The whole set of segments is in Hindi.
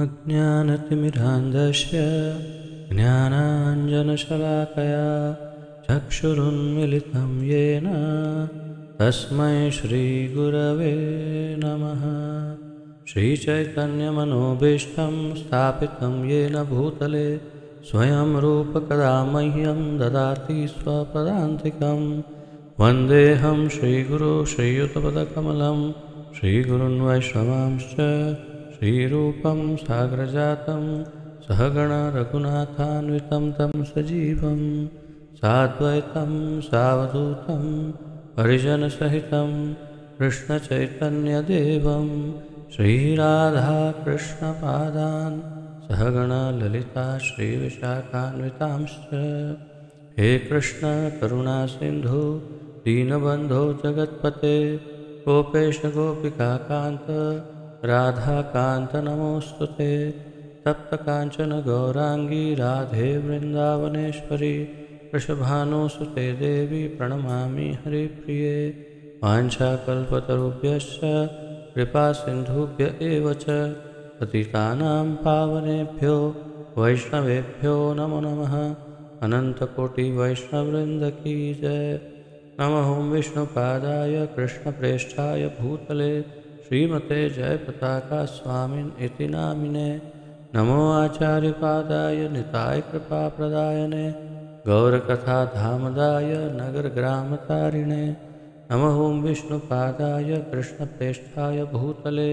अज्ञानतिमिरान्धस्य ज्ञानाञ्जनशलाकया चक्षुरुन्मिलितं येन तस्मै श्रीगुरवे नमः। श्रीचैतन्यमनोभीष्टं स्थापितं येन भूतले स्वयं रूपकदा मह्यं ददाति स्वपदान्तिकं। वन्देऽहं श्रीगुरो श्रीयुतपदकमलं श्रीगुरुन् वैष्णवांश्च श्रीरूपं साग्रजातं सहगण रघुनाथान्वितं तं सजीवं साद्वैतं सावधूतं परिजनसहितं कृष्णचैतन्यदेवं श्रीराधाकृष्णपादान् सहगण ललिता श्रीविशाखान्वितांश्च। हे कृष्ण करुणा सिन्धु दीनबन्धो जगत्पते गोपेश गोपिकाकान्त राधाकान्त नमोऽस्तुते। तप्तकाञ्चन गौराङ्गी राधे वृन्दावनेश्वरी वृषभानुसुते देवी प्रणमामि हरिप्रिये। वाञ्छाकल्पतरुभ्यश्च कृपासिन्धुभ्य एव च पतितानां पावनेभ्यो वैष्णवेभ्यो नमो नमः। अनन्तकोटिवैष्णववृन्द की जय। नमः विष्णुपादाय कृष्णप्रेष्ठाय भूतले श्रीमते जयपताका स्वामिन् इति नामिने। नमो आचार्यपादाय निताय कृपाप्रदायने गौरकथाधामदाय नगरग्रामतारिणे। नमः विष्णुपादाय कृष्णप्रेष्ठाय भूतले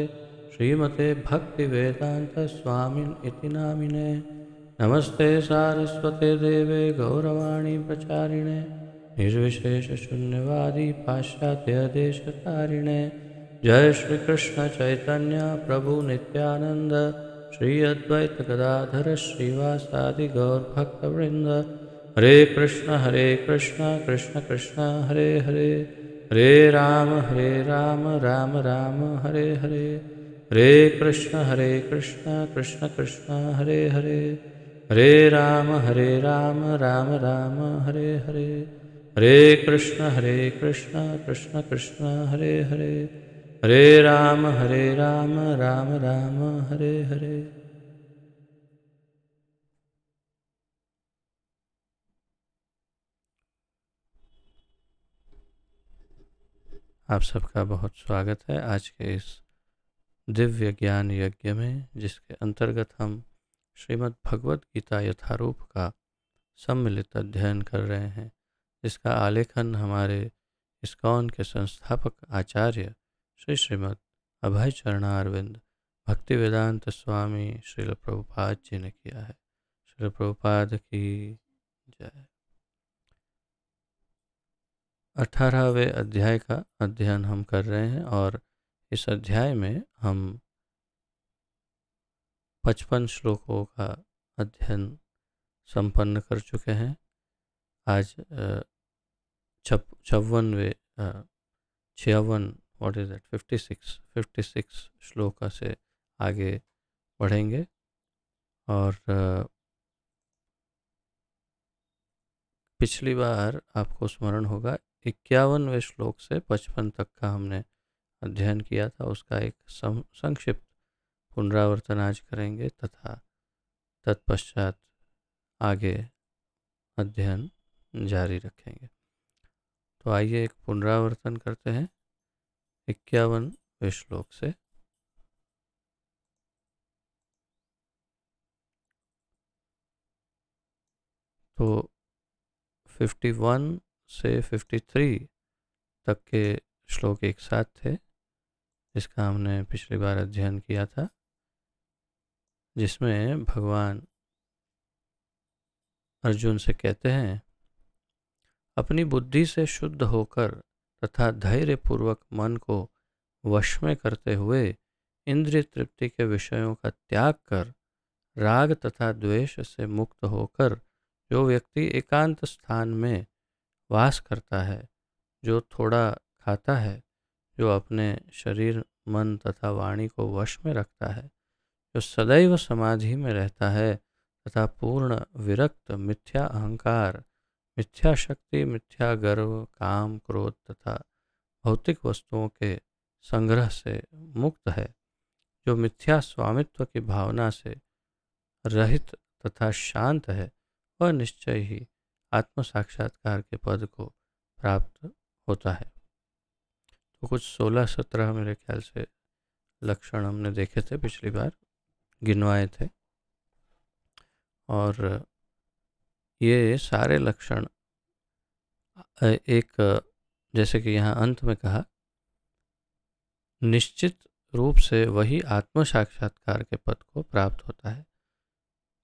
श्रीमते भक्तिवेदान्तस्वामिन् इति नामिने। नमस्ते सारस्वते देवे गौरवाणी प्रचारिणे निर्विशेषशून्यवादी पाश्चात्यदेशतारिणे। जय श्री कृष्ण चैतन्य प्रभु नित्यानंद श्री अद्वैत गदाधर श्रीवासादि गौरभक्तवृंद। हरे कृष्ण कृष्ण कृष्ण हरे हरे हरे राम राम राम हरे हरे। हरे कृष्ण कृष्ण कृष्ण हरे हरे हरे राम राम राम हरे हरे। हरे कृष्ण कृष्ण कृष्ण हरे हरे हरे राम राम राम हरे हरे। आप सबका बहुत स्वागत है आज के इस दिव्य ज्ञान यज्ञ में, जिसके अंतर्गत हम श्रीमद् भगवद गीता यथारूप का सम्मिलित अध्ययन कर रहे हैं, जिसका आलेखन हमारे इस्कॉन के संस्थापक आचार्य श्री श्रीमद् अभय चरणारविंद भक्तिवेदांत स्वामी श्रील प्रभुपाद जी ने किया है। श्रील प्रभुपाद की जय। 18वें अध्याय का अध्ययन हम कर रहे हैं और इस अध्याय में हम 55 श्लोकों का अध्ययन संपन्न कर चुके हैं। आज 56 श्लोक से आगे बढ़ेंगे और पिछली बार आपको स्मरण होगा 51वें श्लोक से 55 तक का हमने अध्ययन किया था। उसका एक संक्षिप्त पुनरावर्तन आज करेंगे तथा तत्पश्चात आगे अध्ययन जारी रखेंगे। तो आइए एक पुनरावर्तन करते हैं 51वें श्लोक से। तो 51 से 53 तक के श्लोक एक साथ थे, जिसका हमने पिछली बार अध्ययन किया था, जिसमें भगवान अर्जुन से कहते हैं, अपनी बुद्धि से शुद्ध होकर तथा धैर्य पूर्वक मन को वश में करते हुए इंद्रिय तृप्ति के विषयों का त्याग कर राग तथा द्वेष से मुक्त होकर जो व्यक्ति एकांत स्थान में वास करता है, जो थोड़ा खाता है, जो अपने शरीर मन तथा वाणी को वश में रखता है, जो सदैव समाधि में रहता है तथा पूर्ण विरक्त मिथ्या अहंकार, मिथ्या शक्ति, मिथ्या गर्व, काम, क्रोध तथा भौतिक वस्तुओं के संग्रह से मुक्त है, जो मिथ्या स्वामित्व की भावना से रहित तथा शांत है, वह निश्चय ही आत्म साक्षात्कार के पद को प्राप्त होता है। तो कुछ 16-17 मेरे ख्याल से लक्षण हमने देखे थे, पिछली बार गिनवाए थे, और ये सारे लक्षण एक, जैसे कि यहाँ अंत में कहा, निश्चित रूप से वही आत्म साक्षात्कार के पद को प्राप्त होता है।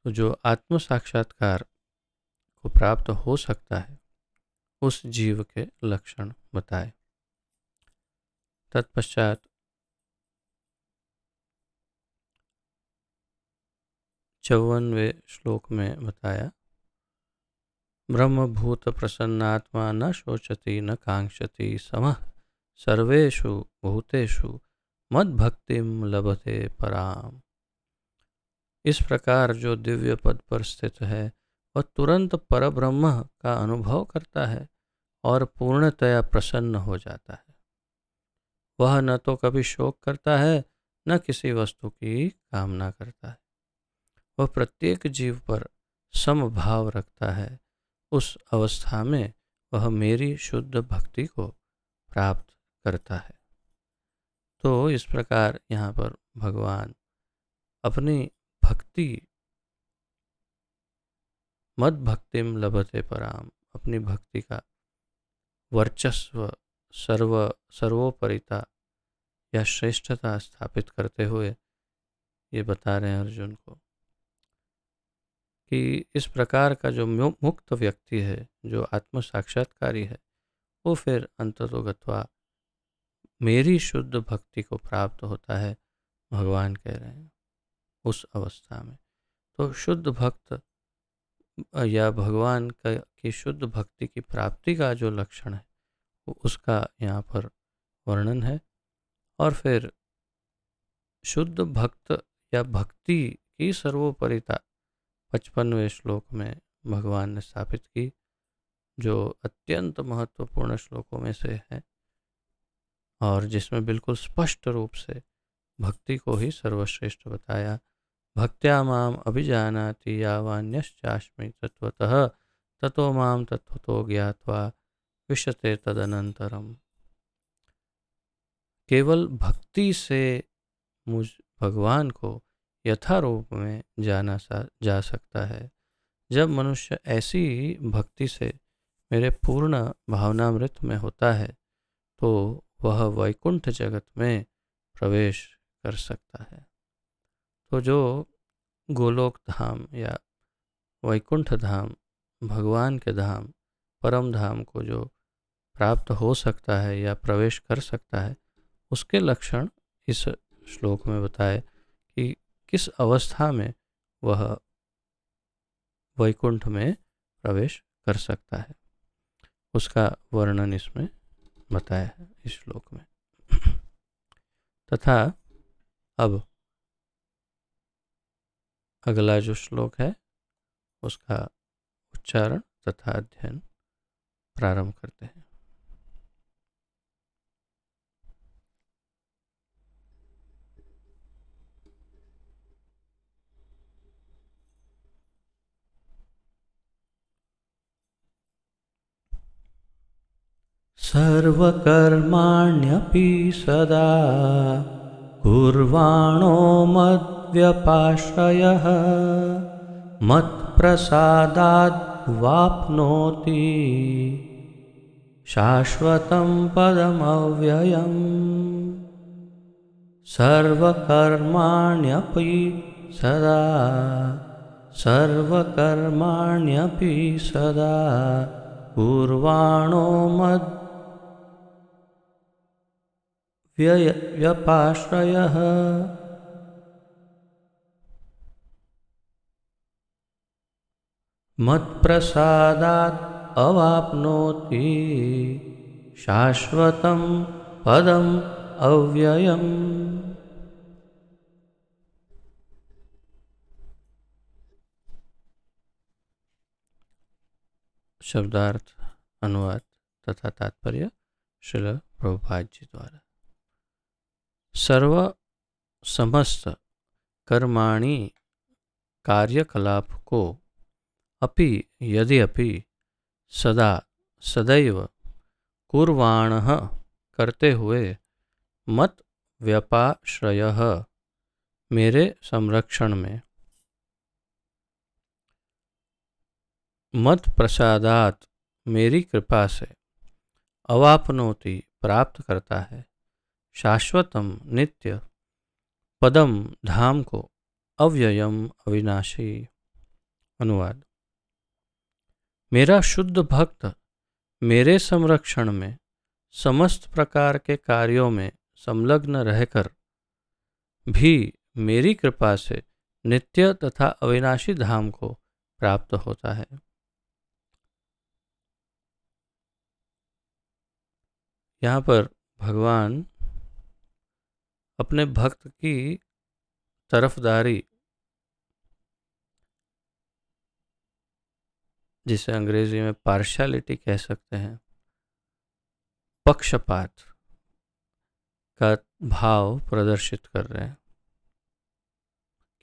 तो जो आत्म साक्षात्कार को प्राप्त हो सकता है, उस जीव के लक्षण बताए। तत्पश्चात 54वें श्लोक में बताया, ब्रह्मभूत प्रसन्नात्मा न शोचति न कांक्षति समः सर्वेषु भूतेषु मद्भक्तिम लभते पराम। इस प्रकार जो दिव्य पद पर स्थित है, वह तुरंत परब्रह्म का अनुभव करता है और पूर्णतया प्रसन्न हो जाता है। वह न तो कभी शोक करता है, न किसी वस्तु की कामना करता है। वह प्रत्येक जीव पर समभाव रखता है। उस अवस्था में वह मेरी शुद्ध भक्ति को प्राप्त करता है। तो इस प्रकार यहाँ पर भगवान अपनी भक्ति, मद भक्तिम लभते पराम, अपनी भक्ति का वर्चस्व, सर्वोपरिता या श्रेष्ठता स्थापित करते हुए ये बता रहे हैं अर्जुन को कि इस प्रकार का जो मुक्त व्यक्ति है, जो आत्म साक्षात्कारी है, वो फिर अंततोगत्वा मेरी शुद्ध भक्ति को प्राप्त होता है, भगवान कह रहे हैं उस अवस्था में। तो शुद्ध भक्त या भगवान की शुद्ध भक्ति की प्राप्ति का जो लक्षण है, वो उसका यहाँ पर वर्णन है। और फिर शुद्ध भक्त या भक्ति की सर्वोपरिता 55वें श्लोक में भगवान ने स्थापित की, जो अत्यंत महत्वपूर्ण श्लोकों में से है और जिसमें बिल्कुल स्पष्ट रूप से भक्ति को ही सर्वश्रेष्ठ बताया। भक्त्या माम अभिजानाति यावान्यश्चास्मि तत्वतः ततो माम तत्वतो ज्ञात्वा विशते तदनंतरम। केवल भक्ति से मुझ भगवान को यथारूप में जाना जा सकता है। जब मनुष्य ऐसी भक्ति से मेरे पूर्ण भावनामृत में होता है, तो वह वैकुंठ जगत में प्रवेश कर सकता है। तो जो गोलोक धाम या वैकुंठ धाम, भगवान के धाम, परम धाम को जो प्राप्त हो सकता है या प्रवेश कर सकता है, उसके लक्षण इस श्लोक में बताए कि किस अवस्था में वह वैकुंठ में प्रवेश कर सकता है, उसका वर्णन इसमें बताया है इस श्लोक में। तथा अब अगला जो श्लोक है, उसका उच्चारण तथा अध्ययन प्रारंभ करते हैं। सर्वकर्माण्यपि सदा कुर्वाणो मद्व्यपाश्रयः मत्प्रसादाद् वाप्नोति शाश्वतं पदमव्ययम्। सर्वकर्माण्यपि सदा सर्वकर्माण्यपि सदा कुर्वाणो मद्व्यपाश्रयः मत्प्रसादात् अवाप्नोति शाश्वतं पदम अव्ययम्। शब्दार्थ, अनुवाद तथा तात्पर्य श्रील प्रभुपाद जी द्वारा। सर्व समस्त कर्माणि कार्यकलाप को अपि यदि अपि सदा सदैव कुर्वाणः करते हुए मत व्यपाश्रयः मेरे संरक्षण में मत प्रसादात मेरी कृपा से अवापनोति प्राप्त करता है शाश्वतम नित्य पदम धाम को अव्ययम अविनाशी। अनुवाद। मेरा शुद्ध भक्त मेरे संरक्षण में समस्त प्रकार के कार्यों में संलग्न रहकर भी मेरी कृपा से नित्य तथा अविनाशी धाम को प्राप्त होता है। यहाँ पर भगवान अपने भक्त की तरफदारी, जिसे अंग्रेजी में पार्शियलिटी कह सकते हैं, पक्षपात का भाव प्रदर्शित कर रहे हैं।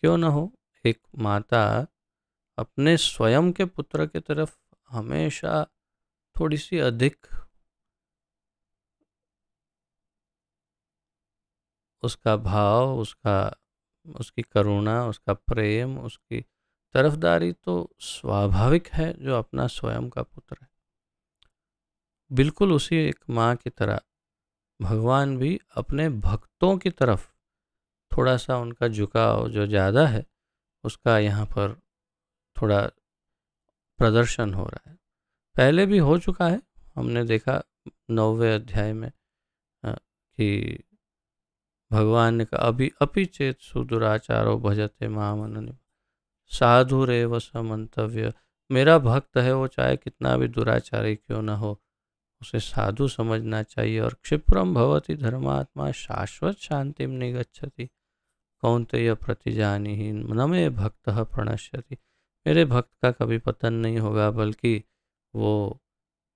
क्यों न हो, एक माता अपने स्वयं के पुत्र की तरफ हमेशा थोड़ी सी अधिक उसका भाव, उसकी करुणा, उसका प्रेम, उसकी तरफदारी तो स्वाभाविक है जो अपना स्वयं का पुत्र है। बिल्कुल उसी एक माँ की तरह भगवान भी अपने भक्तों की तरफ थोड़ा सा उनका झुकाव जो ज़्यादा है उसका यहाँ पर थोड़ा प्रदर्शन हो रहा है। पहले भी हो चुका है, हमने देखा 9वें अध्याय में कि भगवान ने कहा अभी अपि चेत सुदुराचारो भजते माम अनन्य साधुरेव समन्तव्य। मेरा भक्त है, वो चाहे कितना भी दुराचारी क्यों न हो उसे साधु समझना चाहिए। और क्षिप्रम भवति धर्मात्मा शाश्वत शांतिम निगच्छति कौन्तेय प्रतिजानिहि न मे भक्तः प्रणश्यति। मेरे भक्त का कभी पतन नहीं होगा, बल्कि वो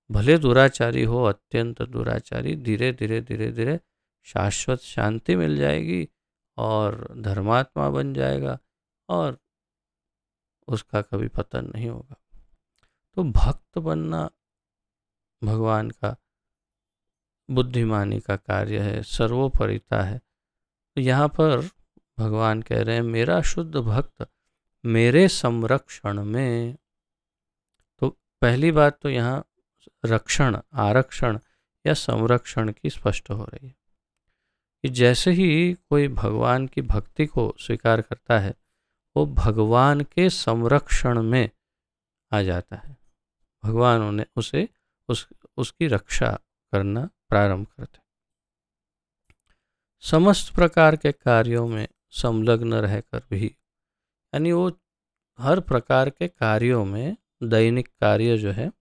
भले दुराचारी हो, अत्यंत दुराचारी, धीरे धीरे धीरे धीरे शाश्वत शांति मिल जाएगी और धर्मात्मा बन जाएगा और उसका कभी पतन नहीं होगा। तो भक्त बनना भगवान का बुद्धिमानी का कार्य है, सर्वोपरिता है। तो यहाँ पर भगवान कह रहे हैं मेरा शुद्ध भक्त मेरे संरक्षण में। तो पहली बात तो यहाँ रक्षण, आरक्षण या संरक्षण की स्पष्ट हो रही है कि जैसे ही कोई भगवान की भक्ति को स्वीकार करता है वो भगवान के संरक्षण में आ जाता है। भगवान उन्हें उसकी रक्षा करना प्रारंभ करते। समस्त प्रकार के कार्यों में संलग्न रहकर भी, यानी वो हर प्रकार के कार्यों में, दैनिक कार्य जो है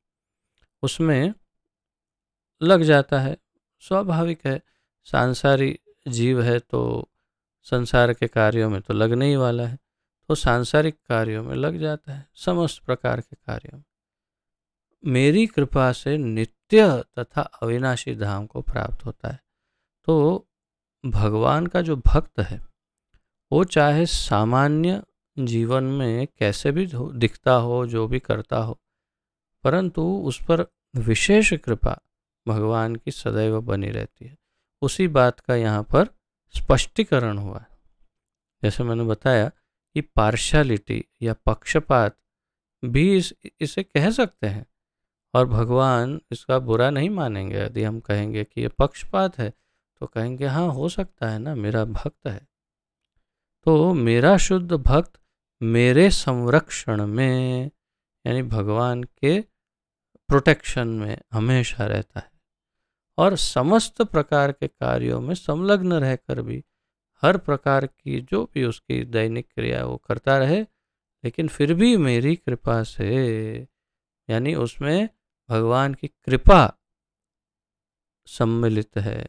उसमें लग जाता है। स्वाभाविक है, सांसारिक जीव है तो संसार के कार्यों में तो लगने ही वाला है, तो सांसारिक कार्यों में लग जाता है, समस्त प्रकार के कार्यों में। मेरी कृपा से नित्य तथा अविनाशी धाम को प्राप्त होता है। तो भगवान का जो भक्त है वो चाहे सामान्य जीवन में कैसे भी दिखता हो, जो भी करता हो, परंतु उस पर विशेष कृपा भगवान की सदैव बनी रहती है। उसी बात का यहाँ पर स्पष्टीकरण हुआ है। जैसे मैंने बताया कि पार्शियलिटी या पक्षपात भी इसे कह सकते हैं, और भगवान इसका बुरा नहीं मानेंगे। यदि हम कहेंगे कि ये पक्षपात है तो कहेंगे हाँ हो सकता है ना, मेरा भक्त है। तो मेरा शुद्ध भक्त मेरे संरक्षण में, यानी भगवान के प्रोटेक्शन में हमेशा रहता है और समस्त प्रकार के कार्यों में संलग्न रहकर भी हर प्रकार की जो भी उसकी दैनिक क्रिया वो करता रहे, लेकिन फिर भी मेरी कृपा से, यानी उसमें भगवान की कृपा सम्मिलित है।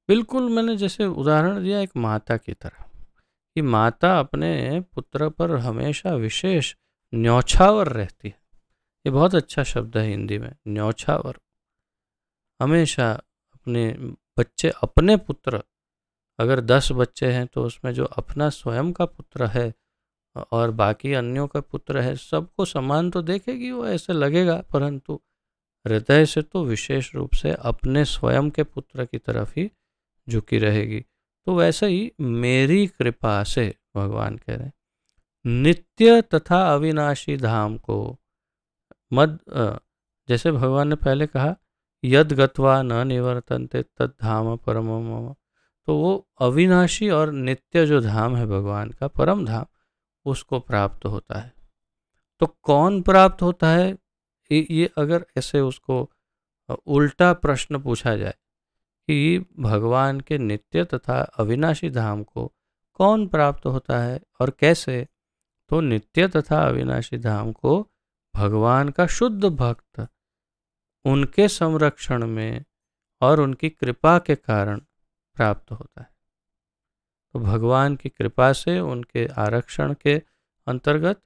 बिल्कुल मैंने जैसे उदाहरण दिया एक माता की तरह, कि माता अपने पुत्र पर हमेशा विशेष न्यौछावर रहती है। ये बहुत अच्छा शब्द है हिंदी में, न्यौछावर। हमेशा अपने बच्चे, अपने पुत्र अगर 10 बच्चे हैं तो उसमें जो अपना स्वयं का पुत्र है और बाकी अन्यों का पुत्र है, सबको समान तो देखेगी वो, ऐसे लगेगा, परंतु हृदय से तो विशेष रूप से अपने स्वयं के पुत्र की तरफ ही झुकी रहेगी। तो वैसे ही मेरी कृपा से, भगवान कह रहे हैं, नित्य तथा अविनाशी धाम को मद जैसे भगवान ने पहले कहा, यद गत्वा न निवर्तन्ते तद धाम परम मम, तो वो अविनाशी और नित्य जो धाम है भगवान का, परम धाम, उसको प्राप्त होता है। तो कौन प्राप्त होता है, ये अगर ऐसे उसको उल्टा प्रश्न पूछा जाए कि भगवान के नित्य तथा अविनाशी धाम को कौन प्राप्त होता है और कैसे, तो नित्य तथा अविनाशी धाम को भगवान का शुद्ध भक्त उनके संरक्षण में और उनकी कृपा के कारण प्राप्त होता है। तो भगवान की कृपा से, उनके आरक्षण के अंतर्गत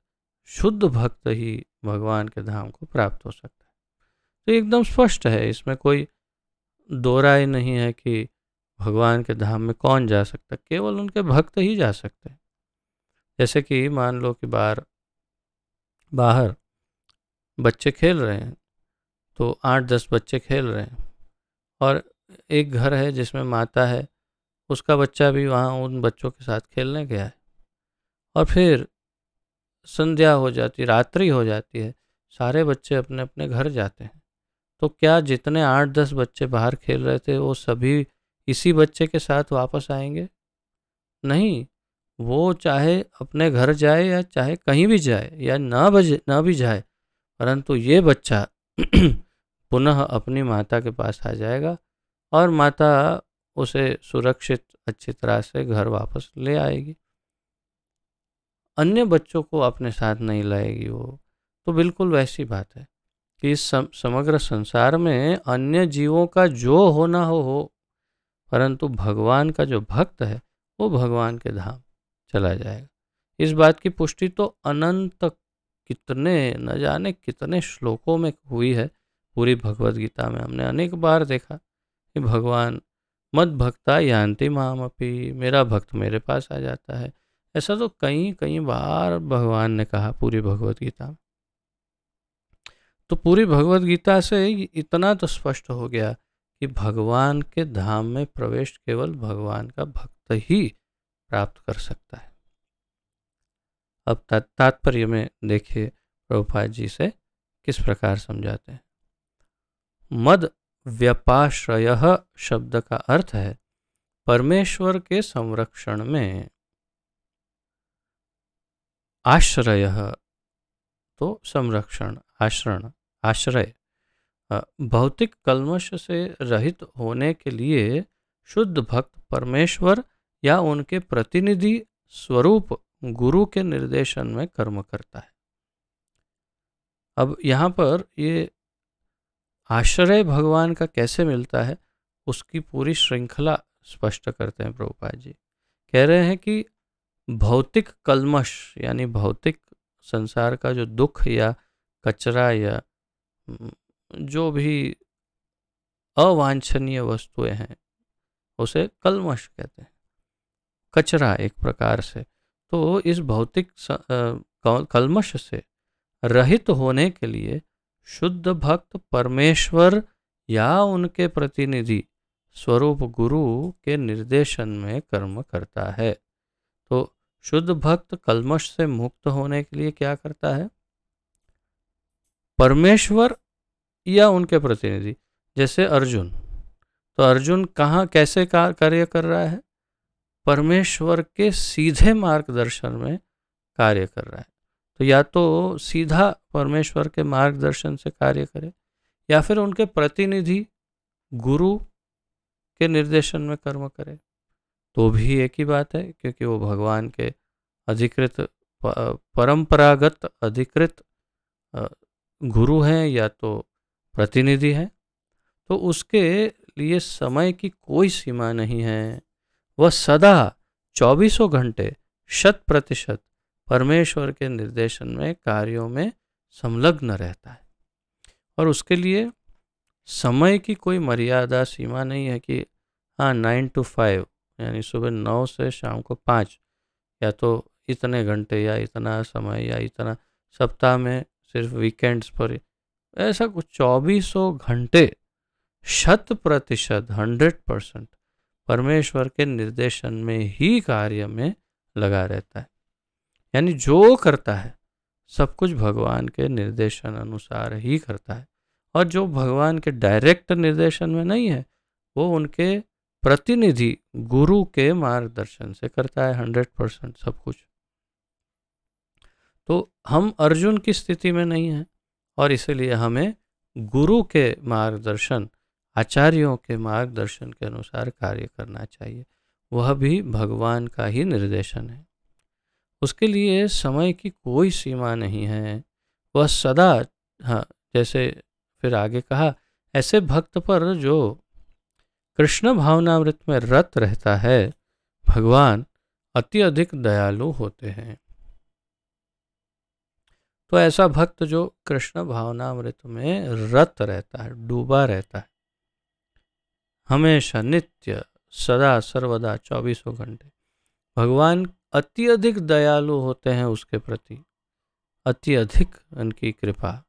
शुद्ध भक्त ही भगवान के धाम को प्राप्त हो सकता है। तो एकदम स्पष्ट है, इसमें कोई दो राय नहीं है कि भगवान के धाम में कौन जा सकता है, केवल उनके भक्त ही जा सकते हैं। जैसे कि मान लो कि बाहर बच्चे खेल रहे हैं, तो 8-10 बच्चे खेल रहे हैं और एक घर है जिसमें माता है, उसका बच्चा भी वहाँ उन बच्चों के साथ खेलने गया है और फिर संध्या हो जाती, रात्रि हो जाती है, सारे बच्चे अपने अपने घर जाते हैं। तो क्या जितने 8-10 बच्चे बाहर खेल रहे थे वो सभी इसी बच्चे के साथ वापस आएंगे? नहीं, वो चाहे अपने घर जाए या चाहे कहीं भी जाए या ना भी जाए, परंतु ये बच्चा पुनः अपनी माता के पास आ जाएगा और माता उसे सुरक्षित अच्छी तरह से घर वापस ले आएगी। अन्य बच्चों को अपने साथ नहीं लाएगी वो। तो बिल्कुल वैसी बात है कि इस समग्र संसार में अन्य जीवों का जो होना हो, परंतु भगवान का जो भक्त है वो भगवान के धाम चला जाएगा। इस बात की पुष्टि तो अनंत कितने, न जाने कितने श्लोकों में हुई है। पूरी भगवद गीता में हमने अनेक बार देखा कि भगवान मद भक्ता यान्ति मामपि, मेरा भक्त मेरे पास आ जाता है। ऐसा तो कई कई बार भगवान ने कहा पूरी भगवद गीता में। तो पूरी भगवद गीता से इतना तो स्पष्ट हो गया कि भगवान के धाम में प्रवेश केवल भगवान का भक्त ही प्राप्त कर सकता है। अब तात्पर्य में देखिए प्रभुपाद जी से किस प्रकार समझाते हैं। मद व्यपाश्रय शब्द का अर्थ है परमेश्वर के संरक्षण में। आश्रय तो संरक्षण, आश्रय भौतिक कल्मश से रहित होने के लिए शुद्ध भक्त परमेश्वर या उनके प्रतिनिधि स्वरूप गुरु के निर्देशन में कर्म करता है। अब यहाँ पर ये आश्रय भगवान का कैसे मिलता है, उसकी पूरी श्रृंखला स्पष्ट करते हैं प्रभुपाद जी। कह रहे हैं कि भौतिक कल्मश यानी भौतिक संसार का जो दुख या कचरा या जो भी अवांछनीय वस्तुएं हैं उसे कल्मश कहते हैं, कचरा एक प्रकार से। तो इस भौतिक कल्मश से रहित होने के लिए शुद्ध भक्त परमेश्वर या उनके प्रतिनिधि स्वरूप गुरु के निर्देशन में कर्म करता है। तो शुद्ध भक्त कल्मश से मुक्त होने के लिए क्या करता है, परमेश्वर या उनके प्रतिनिधि, जैसे अर्जुन, तो अर्जुन कहाँ कैसे कार्य कर रहा है, परमेश्वर के सीधे मार्गदर्शन में कार्य कर रहा है। तो या तो सीधा परमेश्वर के मार्गदर्शन से कार्य करे या फिर उनके प्रतिनिधि गुरु के निर्देशन में कर्म करे, तो भी एक ही बात है, क्योंकि वो भगवान के अधिकृत परंपरागत अधिकृत गुरु हैं या तो प्रतिनिधि हैं। तो उसके लिए समय की कोई सीमा नहीं है, वह सदा 24 घंटे 100% परमेश्वर के निर्देशन में कार्यों में संलग्न रहता है। और उसके लिए समय की कोई मर्यादा सीमा नहीं है कि हाँ 9 to 5 यानी सुबह 9 से शाम को 5, या तो इतने घंटे या इतना समय या इतना, सप्ताह में सिर्फ वीकेंड्स पर, ऐसा कुछ 2400 घंटे 100%, 100% परमेश्वर के निर्देशन में ही कार्य में लगा रहता है। यानी जो करता है सब कुछ भगवान के निर्देशन अनुसार ही करता है, और जो भगवान के डायरेक्ट निर्देशन में नहीं है वो उनके प्रतिनिधि गुरु के मार्गदर्शन से करता है 100% सब कुछ। तो हम अर्जुन की स्थिति में नहीं हैं, और इसलिए हमें गुरु के मार्गदर्शन, आचार्यों के मार्गदर्शन के अनुसार कार्य करना चाहिए, वह भी भगवान का ही निर्देशन है। उसके लिए समय की कोई सीमा नहीं है, वह सदा, हाँ जैसे फिर आगे कहा, ऐसे भक्त पर जो कृष्ण भावनामृत में रत रहता है भगवान अति अधिक दयालु होते हैं। तो ऐसा भक्त जो कृष्ण भावनामृत में रत रहता है, डूबा रहता है, हमेशा नित्य सदा सर्वदा 24 घंटे, भगवान अति अधिक दयालु होते हैं उसके प्रति, अति अधिक उनकी कृपा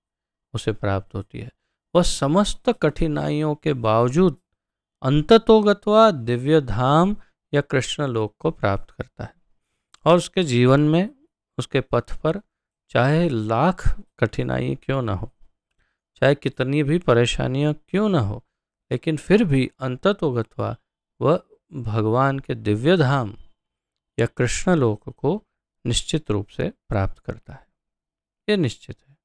उसे प्राप्त होती है। वह समस्त कठिनाइयों के बावजूद अंततोगत्वा दिव्य धाम या कृष्ण लोक को प्राप्त करता है, और उसके जीवन में, उसके पथ पर चाहे लाख कठिनाई क्यों ना हो, चाहे कितनी भी परेशानियां क्यों ना हो, लेकिन फिर भी अंततोगत्वा वह भगवान के दिव्य धाम या कृष्ण लोक को निश्चित रूप से प्राप्त करता है। ये निश्चित है।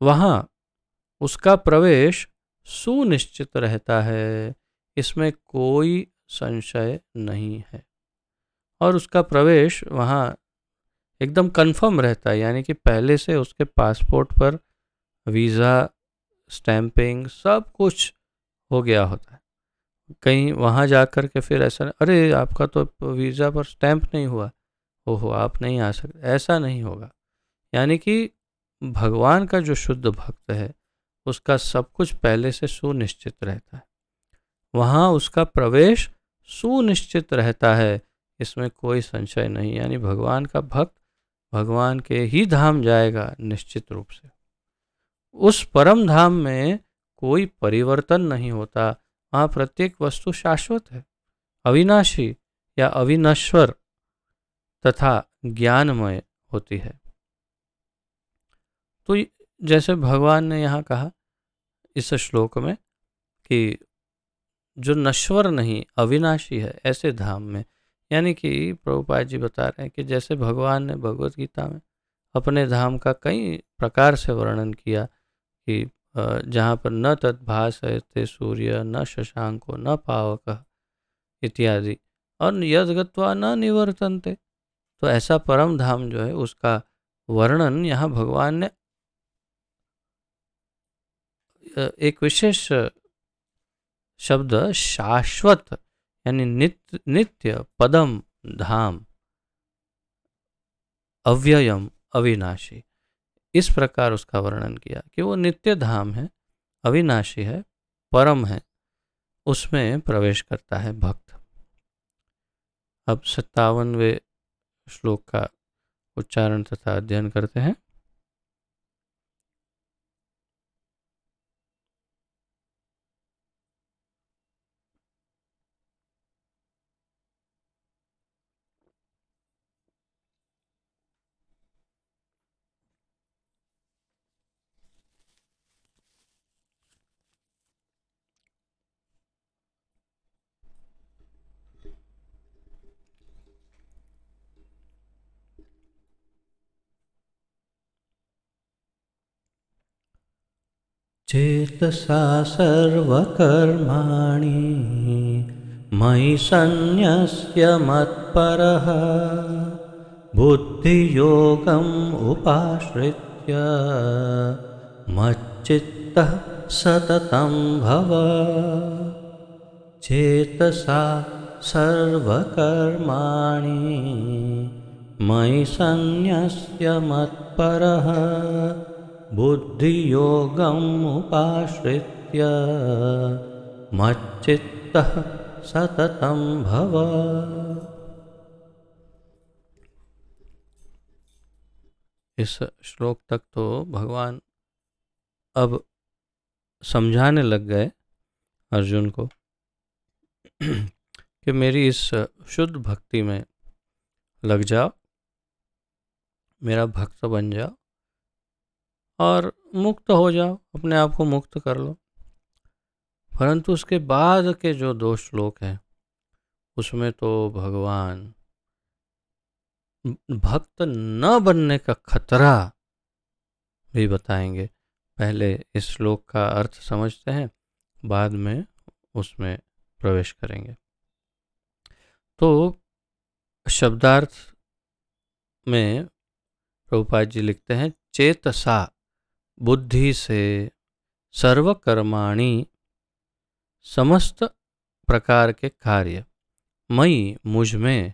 वहाँ उसका प्रवेश सुनिश्चित रहता है, इसमें कोई संशय नहीं है, और उसका प्रवेश वहाँ एकदम कंफर्म रहता है, यानी कि पहले से उसके पासपोर्ट पर वीज़ा, स्टैंपिंग सब कुछ हो गया होता है। कहीं वहाँ जाकर के फिर ऐसा, अरे आपका तो वीज़ा पर स्टैंप नहीं हुआ, ओहो आप नहीं आ सकते, ऐसा नहीं होगा। यानी कि भगवान का जो शुद्ध भक्त है उसका सब कुछ पहले से सुनिश्चित रहता है, वहाँ उसका प्रवेश सुनिश्चित रहता है, इसमें कोई संशय नहीं। यानी भगवान का भक्त भगवान के ही धाम जाएगा निश्चित रूप से। उस परम धाम में कोई परिवर्तन नहीं होता, वहाँ प्रत्येक वस्तु शाश्वत है, अविनाशी या अविनश्वर तथा ज्ञानमय होती है। तो जैसे भगवान ने यहाँ कहा इस श्लोक में कि जो नश्वर नहीं अविनाशी है ऐसे धाम में, यानी कि प्रभुपाद जी बता रहे हैं कि जैसे भगवान ने भगवत गीता में अपने धाम का कई प्रकार से वर्णन किया कि जहाँ पर न तद्भासयते सूर्य न शशांको न पावक इत्यादि, और यद्गत्वा न निवर्तन्ते, तो ऐसा परम धाम जो है उसका वर्णन यहाँ भगवान ने एक विशेष शब्द शाश्वत यानी नित्य, नित्य पदम धाम, अव्ययम अविनाशी, इस प्रकार उसका वर्णन किया कि वो नित्य धाम है, अविनाशी है, परम है, उसमें प्रवेश करता है भक्त। अब 57वें श्लोक का उच्चारण तथा अध्ययन करते हैं। चेतसा सर्वकर्माणि मयि सन्न्यस्य मत्परः बुद्धियोगम् उपाश्रित्य मच्चित्तः सततं भव। चेतसा सर्वकर्माणि मयि सन्न्यस्य मत्परः बुद्धियोगम् उपाश्रित्य मच्चित्तः सततं भव। इस श्लोक तक तो भगवान अब समझाने लग गए अर्जुन को कि मेरी इस शुद्ध भक्ति में लग जाओ, मेरा भक्त बन जाओ और मुक्त हो जाओ, अपने आप को मुक्त कर लो। परंतु उसके बाद के जो 2 श्लोक हैं उसमें तो भगवान भक्त न बनने का खतरा भी बताएंगे। पहले इस श्लोक का अर्थ समझते हैं, बाद में उसमें प्रवेश करेंगे। तो शब्दार्थ में प्रभुपाद जी लिखते हैं, चेतसा बुद्धि से सर्वकर्माणि समस्त प्रकार के कार्य मई मुझ में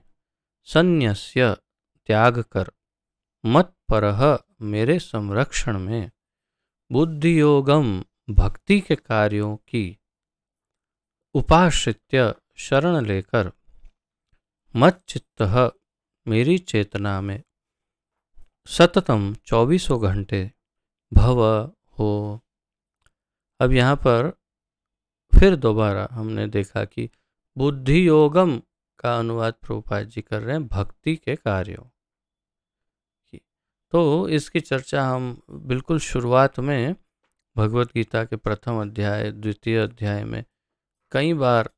संन्यस्य त्याग कर मत परह मेरे संरक्षण में बुद्धि योगम भक्ति के कार्यों की उपाश्रित्य शरण लेकर मत चित्तः मेरी चेतना में सततम 24 घंटे भव हो। अब यहाँ पर फिर दोबारा हमने देखा कि बुद्धि योगम का अनुवाद प्रभुपाद जी कर रहे हैं भक्ति के कार्यों की। तो इसकी चर्चा हम बिल्कुल शुरुआत में भगवत गीता के प्रथम अध्याय, द्वितीय अध्याय में कई बार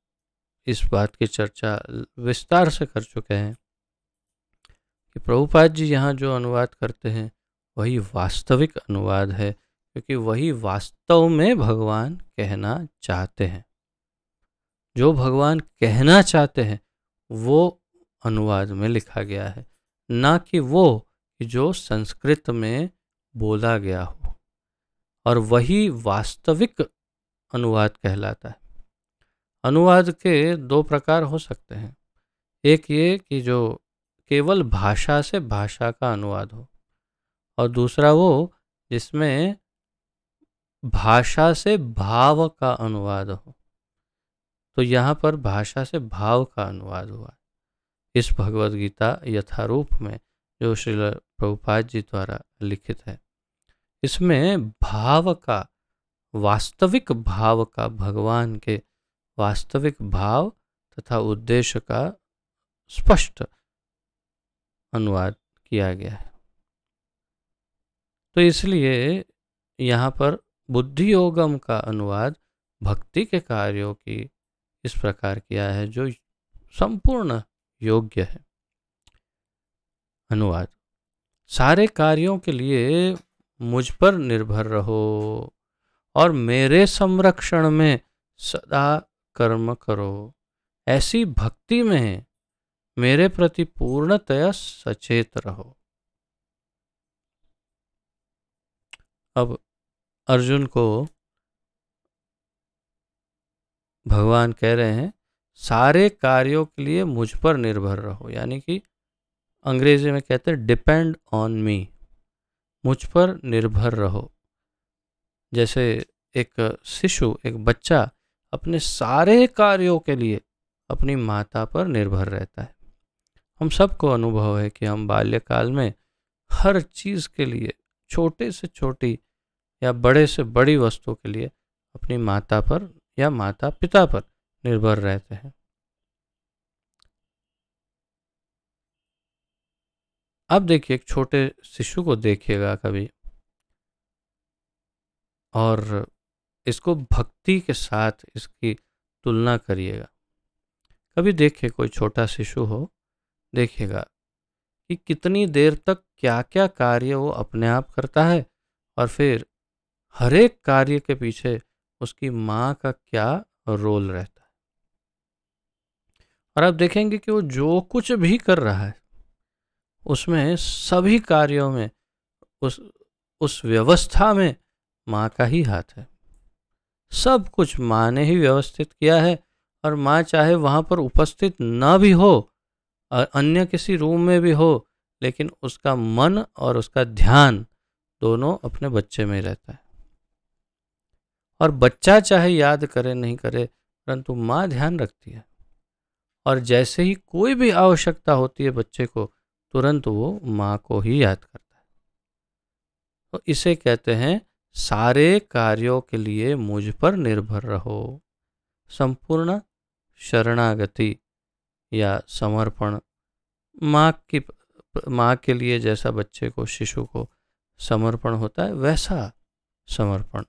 इस बात की चर्चा विस्तार से कर चुके हैं कि प्रभुपाद जी यहाँ जो अनुवाद करते हैं वही वास्तविक अनुवाद है, क्योंकि वही वास्तव में भगवान कहना चाहते हैं। जो भगवान कहना चाहते हैं वो अनुवाद में लिखा गया है, ना कि वो जो संस्कृत में बोला गया हो, और वही वास्तविक अनुवाद कहलाता है। अनुवाद के 2 प्रकार हो सकते हैं। एक ये कि जो केवल भाषा से भाषा का अनुवाद हो, और दूसरा वो जिसमें भाषा से भाव का अनुवाद हो। तो यहाँ पर भाषा से भाव का अनुवाद हुआ इस भगवद गीता यथारूप में जो श्रील प्रभुपाद जी द्वारा लिखित है। इसमें भाव का, वास्तविक भाव का, भगवान के वास्तविक भाव तथा उद्देश्य का स्पष्ट अनुवाद किया गया है। तो इसलिए यहाँ पर बुद्धि योगम का अनुवाद भक्ति के कार्यों की इस प्रकार किया है जो संपूर्ण योग्य है। अनुवाद, सारे कार्यों के लिए मुझ पर निर्भर रहो और मेरे संरक्षण में सदा कर्म करो। ऐसी भक्ति में मेरे प्रति पूर्णतया सचेत रहो। अब अर्जुन को भगवान कह रहे हैं सारे कार्यों के लिए मुझ पर निर्भर रहो, यानी कि अंग्रेजी में कहते हैं डिपेंड ऑन मी, मुझ पर निर्भर रहो। जैसे एक शिशु, एक बच्चा अपने सारे कार्यों के लिए अपनी माता पर निर्भर रहता है। हम सबको अनुभव है कि हम बाल्यकाल में हर चीज़ के लिए, छोटे से छोटी या बड़े से बड़ी वस्तु के लिए अपनी माता पर या माता पिता पर निर्भर रहते हैं। अब देखिए, एक छोटे शिशु को देखिएगा कभी और इसको भक्ति के साथ इसकी तुलना करिएगा। कभी देखिए कोई छोटा शिशु हो, देखिएगा कि कितनी देर तक क्या क्या कार्य वो अपने आप करता है, और फिर हर एक कार्य के पीछे उसकी माँ का क्या रोल रहता है। और आप देखेंगे कि वो जो कुछ भी कर रहा है उसमें सभी कार्यों में उस व्यवस्था में माँ का ही हाथ है। सब कुछ माँ ने ही व्यवस्थित किया है, और माँ चाहे वहाँ पर उपस्थित न भी हो, अन्य किसी रूम में भी हो, लेकिन उसका मन और उसका ध्यान दोनों अपने बच्चे में रहता है। और बच्चा चाहे याद करे नहीं करे, परंतु माँ ध्यान रखती है, और जैसे ही कोई भी आवश्यकता होती है बच्चे को, तुरंत वो माँ को ही याद करता है। तो इसे कहते हैं सारे कार्यों के लिए मुझ पर निर्भर रहो। संपूर्ण शरणागति या समर्पण, माँ की माँ के लिए जैसा बच्चे को, शिशु को समर्पण होता है, वैसा समर्पण।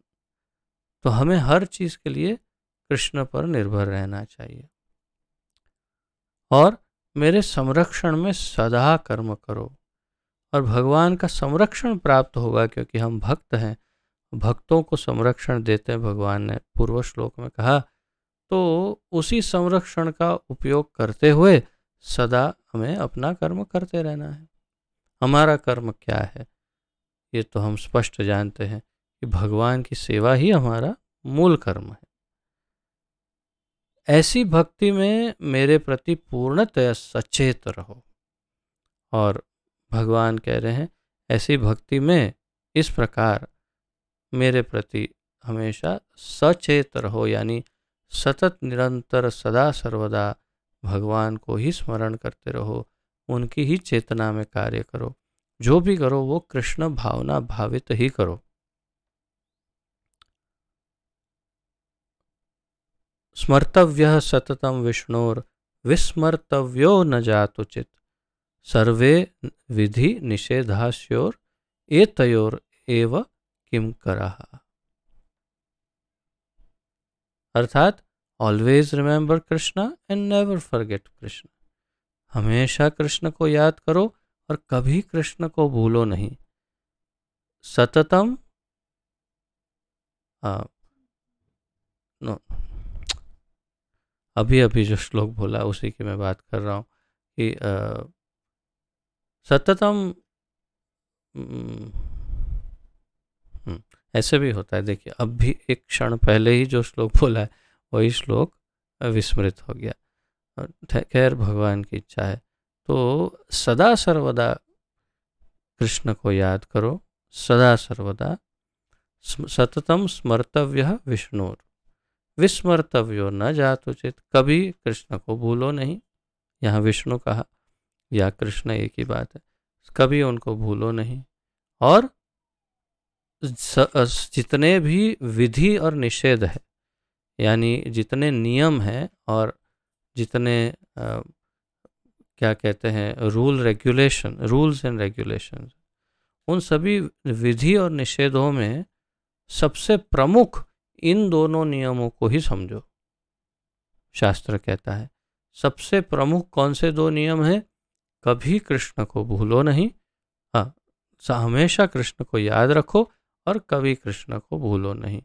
तो हमें हर चीज के लिए कृष्ण पर निर्भर रहना चाहिए। और मेरे संरक्षण में सदा कर्म करो, और भगवान का संरक्षण प्राप्त होगा, क्योंकि हम भक्त हैं। भक्तों को संरक्षण देते हैं भगवान ने पूर्व श्लोक में कहा। तो उसी संरक्षण का उपयोग करते हुए सदा हमें अपना कर्म करते रहना है। हमारा कर्म क्या है, ये तो हम स्पष्ट जानते हैं कि भगवान की सेवा ही हमारा मूल कर्म है। ऐसी भक्ति में मेरे प्रति पूर्णतया सचेत रहो। और भगवान कह रहे हैं ऐसी भक्ति में इस प्रकार मेरे प्रति हमेशा सचेत रहो, यानी सतत निरंतर सदा सर्वदा भगवान को ही स्मरण करते रहो, उनकी ही चेतना में कार्य करो। जो भी करो वो कृष्ण भावना भावित ही करो। स्मर्तव्यः सततं विष्णोर विस्मर्तव्यो न जातुचित सर्वे विधि निषेधास्योर एतयोर एव किम करः। अर्थात always remember Krishna and never forget Krishna. हमेशा कृष्ण को याद करो और कभी कृष्ण को भूलो नहीं। सततम नो, अभी अभी जो श्लोक बोला उसी की मैं बात कर रहा हूँ कि सततम ऐसे भी होता है। देखिए अब भी एक क्षण पहले ही जो श्लोक बोला है वही श्लोक विस्मृत हो गया। खैर भगवान की इच्छा है। तो सदा सर्वदा कृष्ण को याद करो, सदा सर्वदा। सततम स्मर्तव्य विष्णुर विस्मर्तव्यो न जातुचित, कभी कृष्ण को भूलो नहीं। यहाँ विष्णु कहा या कृष्ण एक ही बात है, कभी उनको भूलो नहीं। और जितने भी विधि और निषेध है, यानी जितने नियम हैं और जितने क्या कहते हैं रूल्स एंड रेगुलेशन, उन सभी विधि और निषेधों में सबसे प्रमुख इन दोनों नियमों को ही समझो। शास्त्र कहता है सबसे प्रमुख कौन से दो नियम हैं? कभी कृष्ण को भूलो नहीं, हाँ, हमेशा कृष्ण को याद रखो और कभी कृष्ण को भूलो नहीं।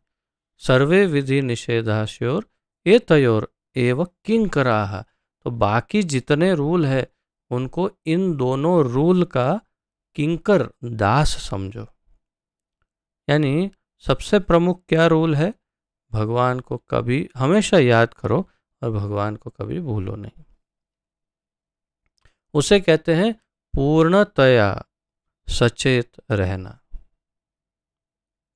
सर्वे विधि निषेधास्योर एतयोर एव किंकराः। तो बाकी जितने रूल है उनको इन दोनों रूल का किंकर दास समझो। यानी सबसे प्रमुख क्या रूल है? भगवान को कभी हमेशा याद करो और भगवान को कभी भूलो नहीं। उसे कहते हैं पूर्णतया सचेत रहना।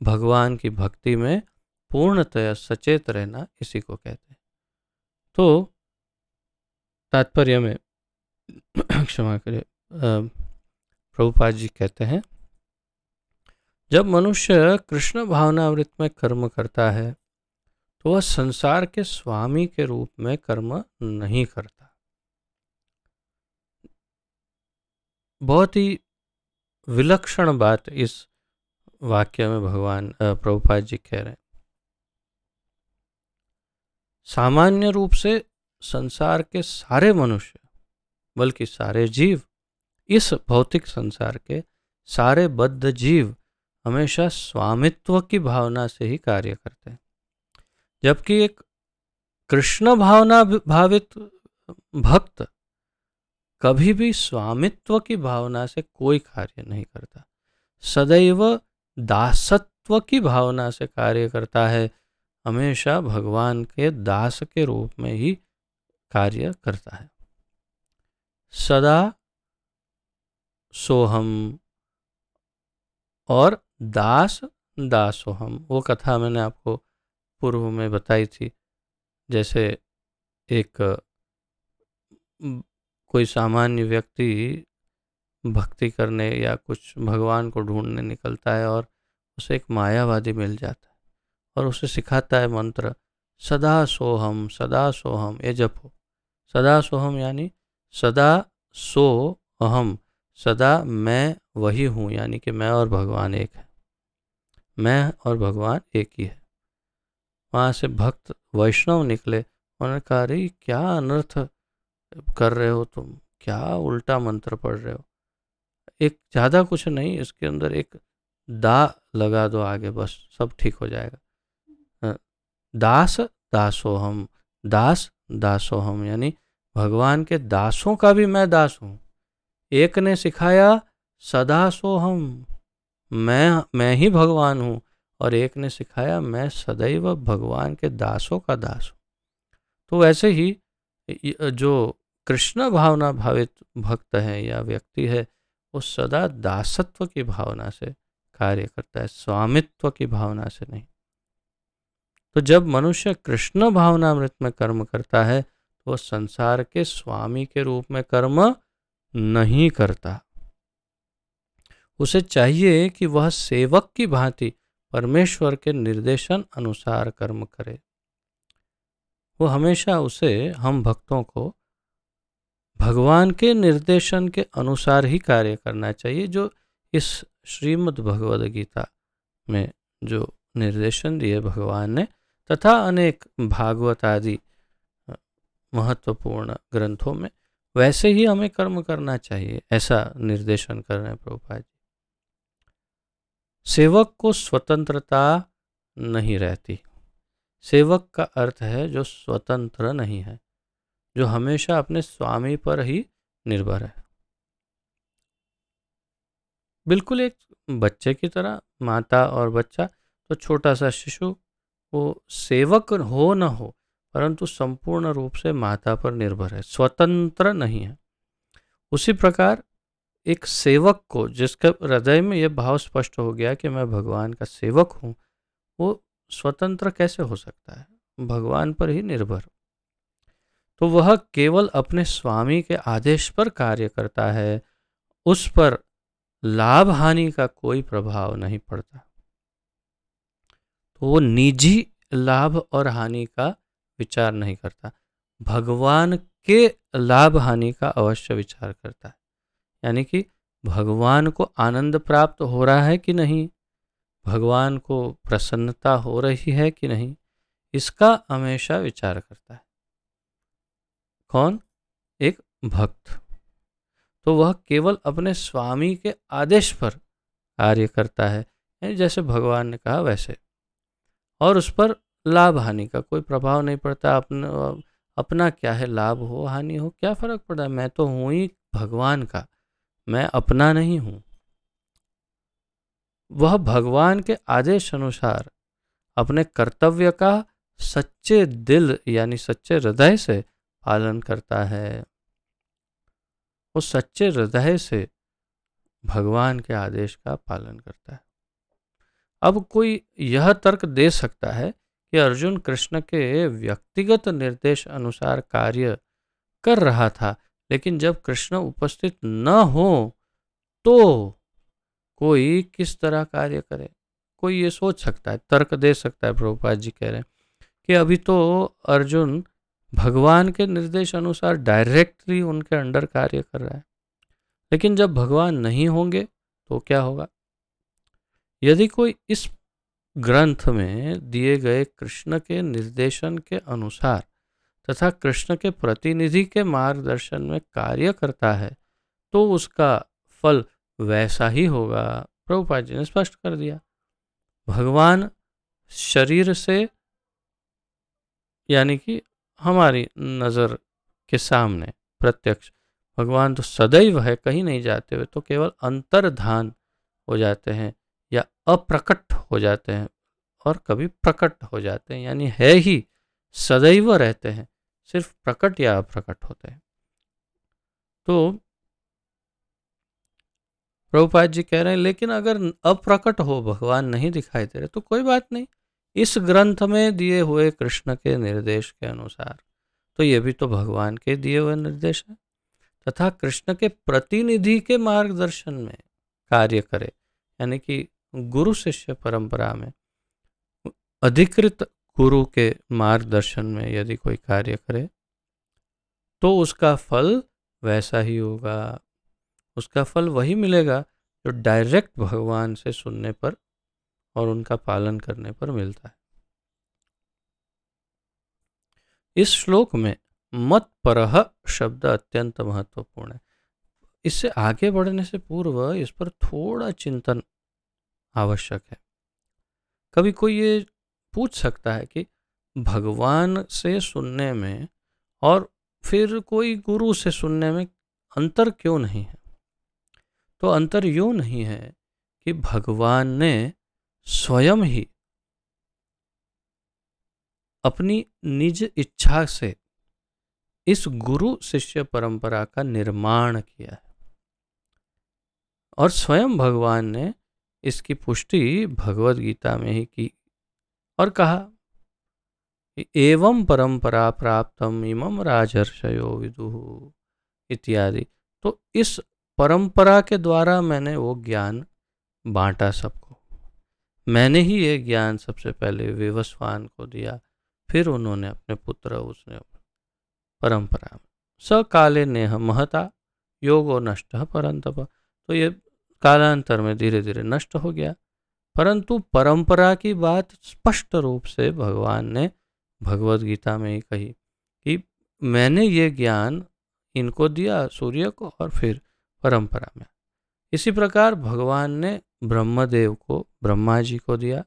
भगवान की भक्ति में पूर्णतया सचेत रहना इसी को कहते हैं। तो तात्पर्य में क्षमा करें, प्रभुपाद जी कहते हैं जब मनुष्य कृष्ण भावनामृत में कर्म करता है तो वह संसार के स्वामी के रूप में कर्म नहीं करता। बहुत ही विलक्षण बात इस वाक्य में भगवान प्रभुपाद जी कह रहे हैं। सामान्य रूप से संसार के सारे मनुष्य, बल्कि सारे जीव, इस भौतिक संसार के सारे बद्ध जीव हमेशा स्वामित्व की भावना से ही कार्य करते हैं, जबकि एक कृष्ण भावना भावित भक्त कभी भी स्वामित्व की भावना से कोई कार्य नहीं करता, सदैव दासत्व की भावना से कार्य करता है, हमेशा भगवान के दास के रूप में ही कार्य करता है। सदा सोहम और दास दासोहम, वो कथा मैंने आपको पूर्व में बताई थी। जैसे एक कोई सामान्य व्यक्ति भक्ति करने या कुछ भगवान को ढूंढने निकलता है और उसे एक मायावादी मिल जाता है और उसे सिखाता है मंत्र, सदा सोहम ये जपो। सदा सोहम यानी सदा सो अहम, सदा मैं वही हूँ, यानी कि मैं और भगवान एक है, मैं और भगवान एक ही है। वहाँ से भक्त वैष्णव निकले, उन्होंने कहा अरे क्या अनर्थ कर रहे हो तुम, क्या उल्टा मंत्र पढ़ रहे हो, एक ज़्यादा कुछ नहीं, इसके अंदर एक दा लगा दो आगे, बस सब ठीक हो जाएगा। दास दासोहम, दास दासोहम यानी भगवान के दासों का भी मैं दास हूँ। एक ने सिखाया सदा सोहम, मैं ही भगवान हूँ, और एक ने सिखाया मैं सदैव भगवान के दासों का दास हूँ। तो वैसे ही जो कृष्ण भावना भावित भक्त है या व्यक्ति है, वो सदा दासत्व की भावना से कार्य करता है, स्वामित्व की भावना से नहीं। तो जब मनुष्य कृष्ण भावनामृत में कर्म करता है तो वह संसार के स्वामी के रूप में कर्म नहीं करता। उसे चाहिए कि वह सेवक की भांति परमेश्वर के निर्देशन अनुसार कर्म करे। वो हमेशा उसे, हम भक्तों को भगवान के निर्देशन के अनुसार ही कार्य करना चाहिए, जो इस श्रीमद् भगवद गीता में जो निर्देशन दिए भगवान ने, तथा अनेक भागवत आदि महत्वपूर्ण ग्रंथों में, वैसे ही हमें कर्म करना चाहिए, ऐसा निर्देशन कर रहे हैं प्रभुपाद जी। सेवक को स्वतंत्रता नहीं रहती। सेवक का अर्थ है जो स्वतंत्र नहीं है, जो हमेशा अपने स्वामी पर ही निर्भर है। बिल्कुल एक बच्चे की तरह, माता और बच्चा, तो छोटा सा शिशु वो सेवक हो न हो परंतु संपूर्ण रूप से माता पर निर्भर है, स्वतंत्र नहीं है। उसी प्रकार एक सेवक को, जिसके हृदय में यह भाव स्पष्ट हो गया कि मैं भगवान का सेवक हूँ, वो स्वतंत्र कैसे हो सकता है, भगवान पर ही निर्भर। तो वह केवल अपने स्वामी के आदेश पर कार्य करता है, उस पर लाभ हानि का कोई प्रभाव नहीं पड़ता। तो वो निजी लाभ और हानि का विचार नहीं करता, भगवान के लाभ हानि का अवश्य विचार करता है। यानी कि भगवान को आनंद प्राप्त हो रहा है कि नहीं, भगवान को प्रसन्नता हो रही है कि नहीं, इसका हमेशा विचार करता है। कौन? एक भक्त। तो वह केवल अपने स्वामी के आदेश पर कार्य करता है, यानी जैसे भगवान ने कहा वैसे, और उस पर लाभ हानि का कोई प्रभाव नहीं पड़ता। अपना क्या है, लाभ हो हानि हो क्या फर्क पड़ा है, मैं तो हूँ ही भगवान का, मैं अपना नहीं हूँ। वह भगवान के आदेश अनुसार अपने कर्तव्य का सच्चे दिल यानी सच्चे हृदय से पालन करता है। वो सच्चे हृदय से भगवान के आदेश का पालन करता है। अब कोई यह तर्क दे सकता है कि अर्जुन कृष्ण के व्यक्तिगत निर्देश अनुसार कार्य कर रहा था, लेकिन जब कृष्ण उपस्थित न हो तो कोई किस तरह कार्य करे। कोई ये सोच सकता है, तर्क दे सकता है, प्रभुपाद जी कह रहे हैं कि अभी तो अर्जुन भगवान के निर्देश अनुसार डायरेक्टली उनके अंडर कार्य कर रहा है, लेकिन जब भगवान नहीं होंगे तो क्या होगा। यदि कोई इस ग्रंथ में दिए गए कृष्ण के निर्देशन के अनुसार तथा कृष्ण के प्रतिनिधि के मार्गदर्शन में कार्य करता है तो उसका फल वैसा ही होगा। प्रभुपाद जी ने स्पष्ट कर दिया, भगवान शरीर से यानी कि हमारी नज़र के सामने प्रत्यक्ष भगवान तो सदैव है, कहीं नहीं जाते हुए, तो केवल अंतर्धान हो जाते हैं या अप्रकट हो जाते हैं और कभी प्रकट हो जाते हैं, यानी है ही, सदैव रहते हैं, सिर्फ प्रकट या अप्रकट होते हैं। तो प्रभुपाद जी कह रहे हैं लेकिन अगर अप्रकट हो, भगवान नहीं दिखाई दे रहे, तो कोई बात नहीं, इस ग्रंथ में दिए हुए कृष्ण के निर्देश के अनुसार, तो ये भी तो भगवान के दिए हुए निर्देश है, तथा कृष्ण के प्रतिनिधि के मार्गदर्शन में कार्य करे, यानी कि गुरु शिष्य परंपरा में अधिकृत गुरु के मार्गदर्शन में यदि कोई कार्य करे तो उसका फल वैसा ही होगा, उसका फल वही मिलेगा जो डायरेक्ट भगवान से सुनने पर और उनका पालन करने पर मिलता है। इस श्लोक में मत परह शब्द अत्यंत महत्वपूर्ण है। इससे आगे बढ़ने से पूर्व इस पर थोड़ा चिंतन आवश्यक है। कभी कोई ये पूछ सकता है कि भगवान से सुनने में और फिर कोई गुरु से सुनने में अंतर क्यों नहीं है? तो अंतर यूं नहीं है कि भगवान ने स्वयं ही अपनी निज इच्छा से इस गुरु शिष्य परंपरा का निर्माण किया है और स्वयं भगवान ने इसकी पुष्टि भगवद गीता में ही की और कहा कि एवं परंपरा प्राप्तम इमं राजर्षयो विदुः इत्यादि। तो इस परंपरा के द्वारा मैंने वो ज्ञान बांटा सबको, मैंने ही ये ज्ञान सबसे पहले विवस्वान को दिया, फिर उन्होंने अपने पुत्र उसने परंपरा में स काले नेह महता योगो नष्ट परंतप। तो ये कालांतर में धीरे धीरे नष्ट हो गया, परंतु परंपरा की बात स्पष्ट रूप से भगवान ने भगवद गीता में ही कही कि मैंने ये ज्ञान इनको दिया, सूर्य को, और फिर परंपरा में। इसी प्रकार भगवान ने ब्रह्मदेव को, ब्रह्मा जी को दिया,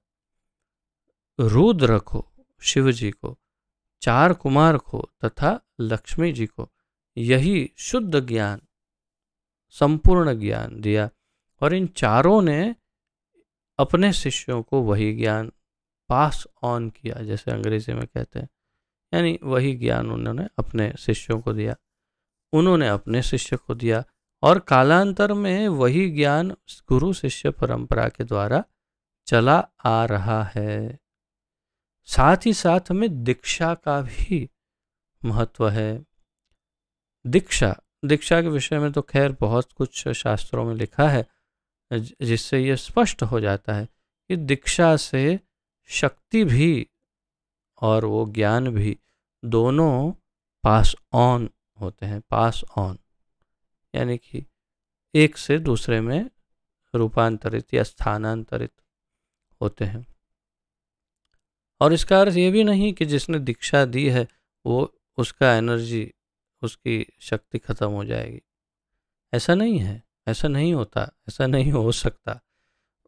रुद्र को, शिव जी को, चार कुमार को तथा लक्ष्मी जी को यही शुद्ध ज्ञान, संपूर्ण ज्ञान दिया और इन चारों ने अपने शिष्यों को वही ज्ञान पास ऑन किया, जैसे अंग्रेजी में कहते हैं, यानी वही ज्ञान उन्होंने अपने शिष्यों को दिया, उन्होंने अपने शिष्य को दिया और कालांतर में वही ज्ञान गुरु शिष्य परंपरा के द्वारा चला आ रहा है। साथ ही साथ में दीक्षा का भी महत्व है। दीक्षा के विषय में तो खैर बहुत कुछ शास्त्रों में लिखा है, जिससे ये स्पष्ट हो जाता है कि दीक्षा से शक्ति भी और वो ज्ञान भी दोनों पास ऑन होते हैं। पास ऑन यानी कि एक से दूसरे में रूपांतरित या स्थानांतरित होते हैं। और इसका अर्थ ये भी नहीं कि जिसने दीक्षा दी है वो उसका एनर्जी, उसकी शक्ति खत्म हो जाएगी, ऐसा नहीं है, ऐसा नहीं होता, ऐसा नहीं हो सकता।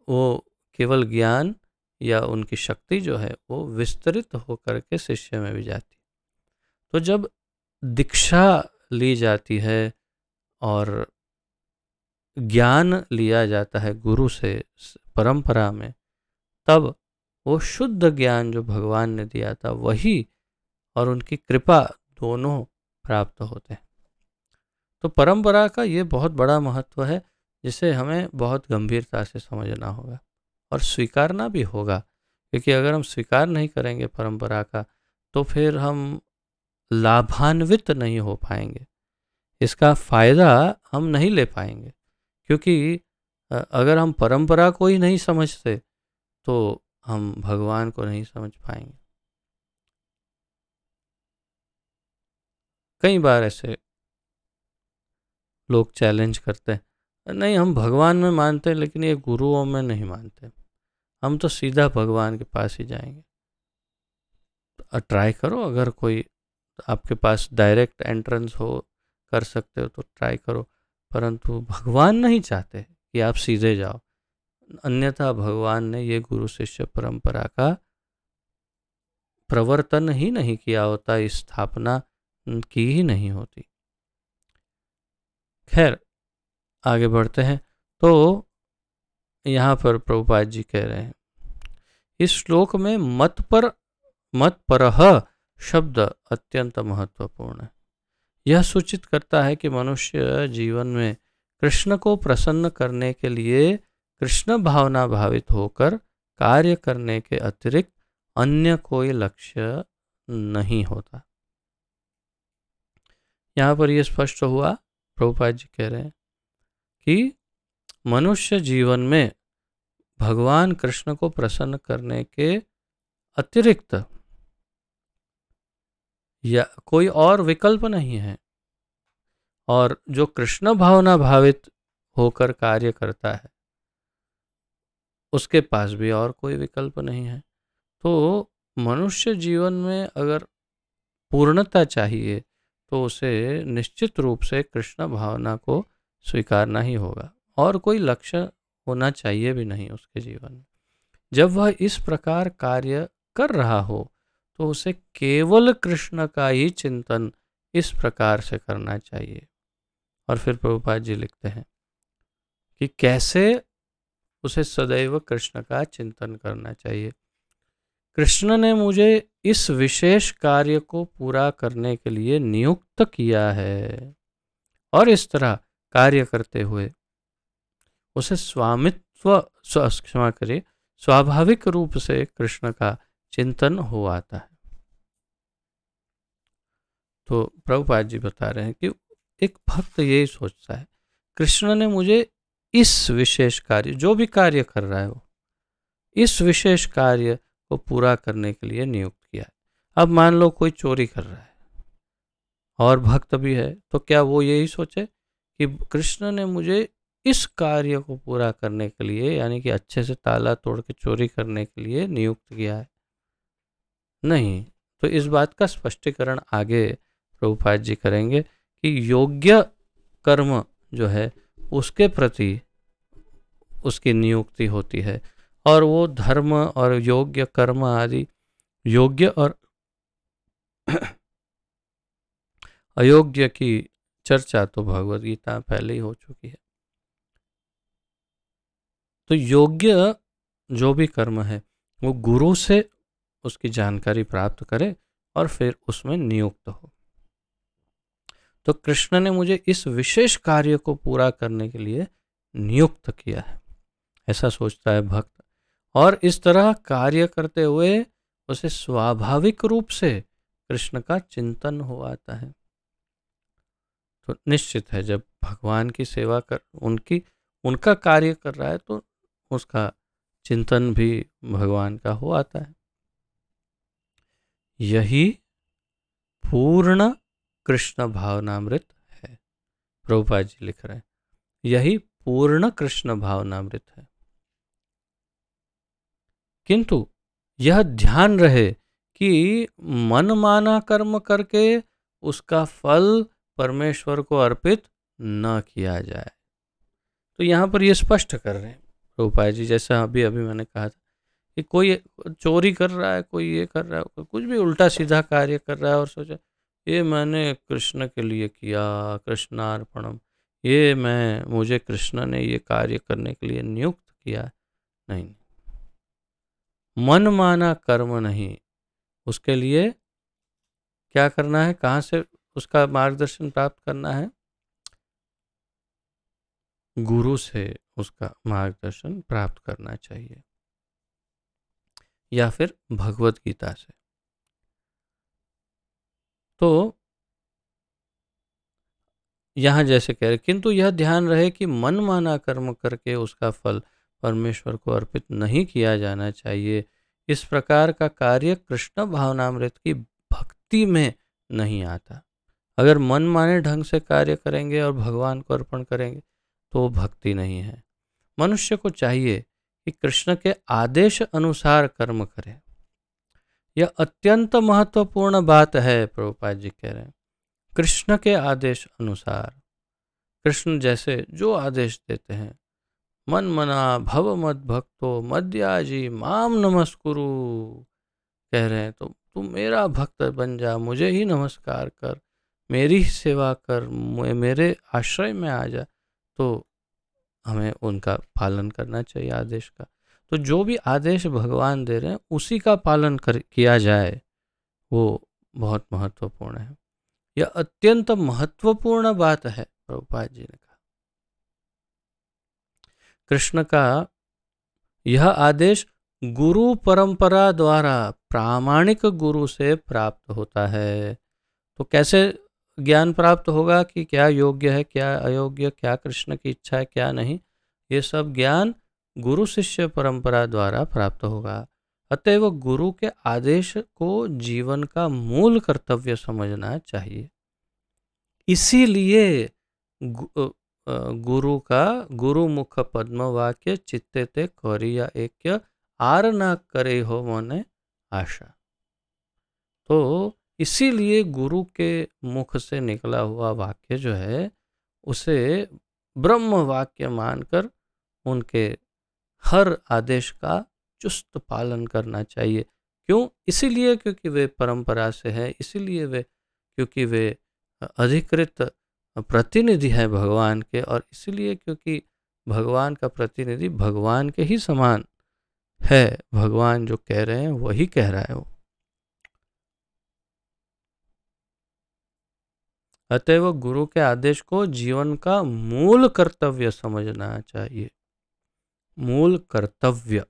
वो केवल ज्ञान या उनकी शक्ति जो है वो विस्तृत होकर के शिष्य में भी जाती है। तो जब दीक्षा ली जाती है और ज्ञान लिया जाता है गुरु से परंपरा में, तब वो शुद्ध ज्ञान जो भगवान ने दिया था वही और उनकी कृपा दोनों प्राप्त होते हैं। तो परंपरा का ये बहुत बड़ा महत्व है, जिसे हमें बहुत गंभीरता से समझना होगा और स्वीकारना भी होगा, क्योंकि अगर हम स्वीकार नहीं करेंगे परंपरा का तो फिर हम लाभान्वित नहीं हो पाएंगे, इसका फ़ायदा हम नहीं ले पाएंगे। क्योंकि अगर हम परंपरा को ही नहीं समझते तो हम भगवान को नहीं समझ पाएंगे। कई बार ऐसे लोग चैलेंज करते हैं, नहीं हम भगवान में मानते हैं लेकिन ये गुरुओं में नहीं मानते, हम तो सीधा भगवान के पास ही जाएंगे। तो ट्राई करो, अगर कोई आपके पास डायरेक्ट एंट्रेंस हो, कर सकते हो तो ट्राई करो, परंतु भगवान नहीं चाहते कि आप सीधे जाओ। अन्यथा भगवान ने ये गुरु शिष्य परंपरा का प्रवर्तन ही नहीं किया होता, स्थापना की ही नहीं होती। खैर आगे बढ़ते हैं। तो यहाँ पर प्रभुपाद जी कह रहे हैं, इस श्लोक में मत परह शब्द अत्यंत महत्वपूर्ण है। यह सूचित करता है कि मनुष्य जीवन में कृष्ण को प्रसन्न करने के लिए कृष्ण भावना भावित होकर कार्य करने के अतिरिक्त अन्य कोई लक्ष्य नहीं होता। यहाँ पर यह स्पष्ट हुआ, प्रभुपाद जी कह रहे हैं कि मनुष्य जीवन में भगवान कृष्ण को प्रसन्न करने के अतिरिक्त या कोई और विकल्प नहीं है, और जो कृष्ण भावना भावित होकर कार्य करता है उसके पास भी और कोई विकल्प नहीं है। तो मनुष्य जीवन में अगर पूर्णता चाहिए तो उसे निश्चित रूप से कृष्ण भावना को स्वीकारना ही होगा, और कोई लक्ष्य होना चाहिए भी नहीं उसके जीवन में। जब वह इस प्रकार कार्य कर रहा हो तो उसे केवल कृष्ण का ही चिंतन इस प्रकार से करना चाहिए। और फिर प्रभुपाद जी लिखते हैं कि कैसे उसे सदैव कृष्ण का चिंतन करना चाहिए। कृष्ण ने मुझे इस विशेष कार्य को पूरा करने के लिए नियुक्त किया है, और इस तरह कार्य करते हुए उसे क्षमा करिए, स्वाभाविक रूप से कृष्ण का चिंतन हो आता है। तो प्रभुपाद जी बता रहे हैं कि एक भक्त यही सोचता है, कृष्ण ने मुझे इस विशेष कार्य, जो भी कार्य कर रहा है वो, इस विशेष कार्य को पूरा करने के लिए नियुक्त किया है। अब मान लो कोई चोरी कर रहा है और भक्त भी है, तो क्या वो यही सोचे कि कृष्ण ने मुझे इस कार्य को पूरा करने के लिए, यानी कि अच्छे से ताला तोड़ के चोरी करने के लिए नियुक्त किया है? नहीं। तो इस बात का स्पष्टीकरण आगे प्रभुपाद जी करेंगे कि योग्य कर्म जो है उसके प्रति उसकी नियुक्ति होती है, और वो धर्म और योग्य कर्म आदि, योग्य और अयोग्य की चर्चा तो भगवद गीता पहले ही हो चुकी है। तो योग्य जो भी कर्म है वो गुरु से उसकी जानकारी प्राप्त करे और फिर उसमें नियुक्त हो। तो कृष्ण ने मुझे इस विशेष कार्य को पूरा करने के लिए नियुक्त किया है, ऐसा सोचता है भक्त, और इस तरह कार्य करते हुए उसे स्वाभाविक रूप से कृष्ण का चिंतन हो आता है। तो निश्चित है जब भगवान की सेवा कर उनका कार्य कर रहा है तो उसका चिंतन भी भगवान का हो आता है। यही पूर्ण कृष्ण भावनामृत है, प्रभुपाद जी लिख रहे हैं, यही पूर्ण कृष्ण भावनामृत है। किंतु यह ध्यान रहे कि मनमाना कर्म करके उसका फल परमेश्वर को अर्पित न किया जाए। तो यहाँ पर ये स्पष्ट कर रहे हैं प्रभुपाद जी, जैसा अभी मैंने कहा था कि कोई चोरी कर रहा है, कोई ये कर रहा है, कुछ भी उल्टा सीधा कार्य कर रहा है और सोचा ये मैंने कृष्ण के लिए किया, कृष्णार्पणम, ये मुझे कृष्ण ने ये कार्य करने के लिए नियुक्त किया। नहीं, मनमाना कर्म नहीं, उसके लिए क्या करना है, कहाँ से उसका मार्गदर्शन प्राप्त करना है? गुरु से उसका मार्गदर्शन प्राप्त करना चाहिए, या फिर भगवत गीता से। तो यहाँ जैसे कह रहे, किंतु यह ध्यान रहे कि मनमाना कर्म करके उसका फल परमेश्वर को अर्पित नहीं किया जाना चाहिए। इस प्रकार का कार्य कृष्ण भावनामृत की भक्ति में नहीं आता। अगर मन माने ढंग से कार्य करेंगे और भगवान को अर्पण करेंगे तो वो भक्ति नहीं है। मनुष्य को चाहिए कि कृष्ण के आदेश अनुसार कर्म करे। यह अत्यंत महत्वपूर्ण बात है, प्रभुपाद जी कह रहे हैं। कृष्ण के आदेश अनुसार, कृष्ण जैसे जो आदेश देते हैं, मन मना भव मद भक्तो मद्याजी माम नमस्कुरु, कह रहे हैं तो तू मेरा भक्त बन जा, मुझे ही नमस्कार कर, मेरी ही सेवा कर, मेरे आश्रय में आ जा। तो हमें उनका पालन करना चाहिए आदेश का। तो जो भी आदेश भगवान दे रहे हैं उसी का पालन किया जाए, वो बहुत महत्वपूर्ण है। यह अत्यंत महत्वपूर्ण बात है, प्रभुपाद जी ने कहा। कृष्ण का यह आदेश गुरु परंपरा द्वारा प्रामाणिक गुरु से प्राप्त होता है। तो कैसे ज्ञान प्राप्त होगा कि क्या योग्य है, क्या अयोग्य, क्या कृष्ण की इच्छा है, क्या नहीं, ये सब ज्ञान गुरु शिष्य परंपरा द्वारा प्राप्त होगा। अतएव गुरु के आदेश को जीवन का मूल कर्तव्य समझना चाहिए। इसीलिए गुरु का गुरुमुख पद्म वाक्य चित्ते ते करिया ऐक्य आर न करे हो मने आशा। तो इसीलिए गुरु के मुख से निकला हुआ वाक्य जो है उसे ब्रह्म वाक्य मानकर उनके हर आदेश का चुस्त पालन करना चाहिए। क्यों? इसीलिए क्योंकि वे परंपरा से है, इसीलिए वे क्योंकि वे अधिकृत प्रतिनिधि है भगवान के, और इसलिए क्योंकि भगवान का प्रतिनिधि भगवान के ही समान है। भगवान जो कह रहे हैं वही कह रहा है वो। अतएव गुरु के आदेश को जीवन का मूल कर्तव्य समझना चाहिए। मूल कर्तव्य,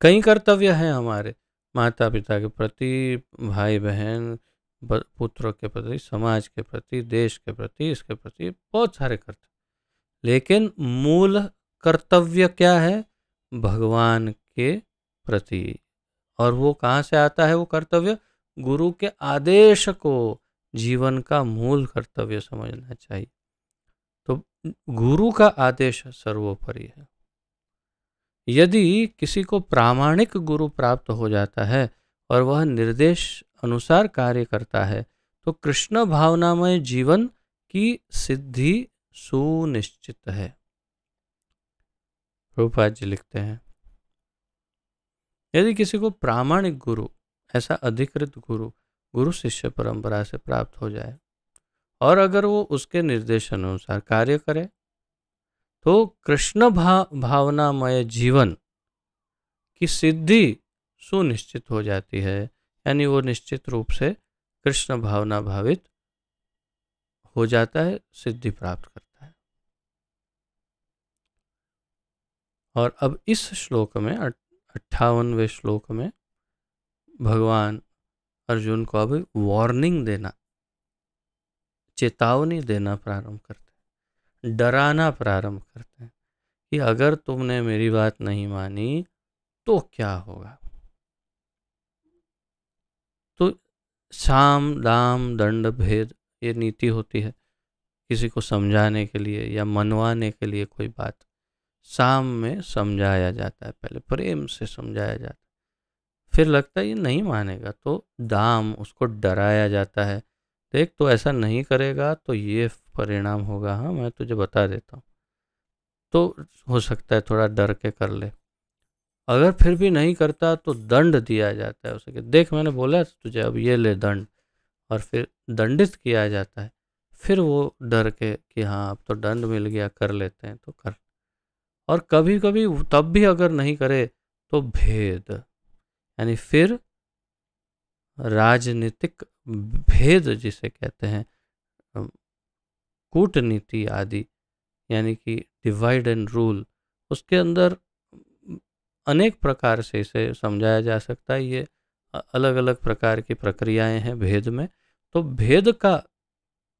कई कर्तव्य हैं हमारे, माता पिता के प्रति, भाई बहन, पुत्रों के प्रति, समाज के प्रति, देश के प्रति, इसके प्रति बहुत सारे कर्तव्य। लेकिन मूल कर्तव्य क्या है? भगवान के प्रति। और वो कहाँ से आता है वो कर्तव्य? गुरु के आदेश को जीवन का मूल कर्तव्य समझना चाहिए। तो गुरु का आदेश सर्वोपरि है। यदि किसी को प्रामाणिक गुरु प्राप्त हो जाता है और वह निर्देश अनुसार कार्य करता है तो कृष्ण भावनामय जीवन की सिद्धि सुनिश्चित है। प्रभुपाद जी लिखते हैं, यदि किसी को प्रामाणिक गुरु, ऐसा अधिकृत गुरु, गुरु शिष्य परंपरा से प्राप्त हो जाए और अगर वो उसके निर्देशन अनुसार कार्य करे तो कृष्ण भावनामय जीवन की सिद्धि सुनिश्चित हो जाती है। यानी वो निश्चित रूप से कृष्ण भावना भावित हो जाता है, सिद्धि प्राप्त करता है। और अब इस श्लोक में 58वें श्लोक में भगवान अर्जुन को अभी वार्निंग देना, चेतावनी देना प्रारंभ करते हैं, डराना प्रारंभ करते हैं कि अगर तुमने मेरी बात नहीं मानी तो क्या होगा। तो साम दाम दंड भेद ये नीति होती है किसी को समझाने के लिए या मनवाने के लिए। कोई बात साम में समझाया जाता है, पहले प्रेम से समझाया जाता है, फिर लगता है ये नहीं मानेगा तो दाम, उसको डराया जाता है, देख तो ऐसा नहीं करेगा तो ये परिणाम होगा, हाँ मैं तुझे बता देता हूँ। तो हो सकता है थोड़ा डर के कर ले, अगर फिर भी नहीं करता तो दंड दिया जाता है उसे कि देख मैंने बोला तुझे, अब ये ले दंड, और फिर दंडित किया जाता है। फिर वो डर के कि हाँ अब तो दंड मिल गया, कर लेते हैं तो कर। और कभी कभी तब भी अगर नहीं करे तो भेद, यानी फिर राजनीतिक भेद जिसे कहते हैं, कूटनीति आदि, यानी कि डिवाइड एंड रूल, उसके अंदर अनेक प्रकार से इसे समझाया जा सकता है। ये अलग अलग प्रकार की प्रक्रियाएं हैं भेद में। तो भेद का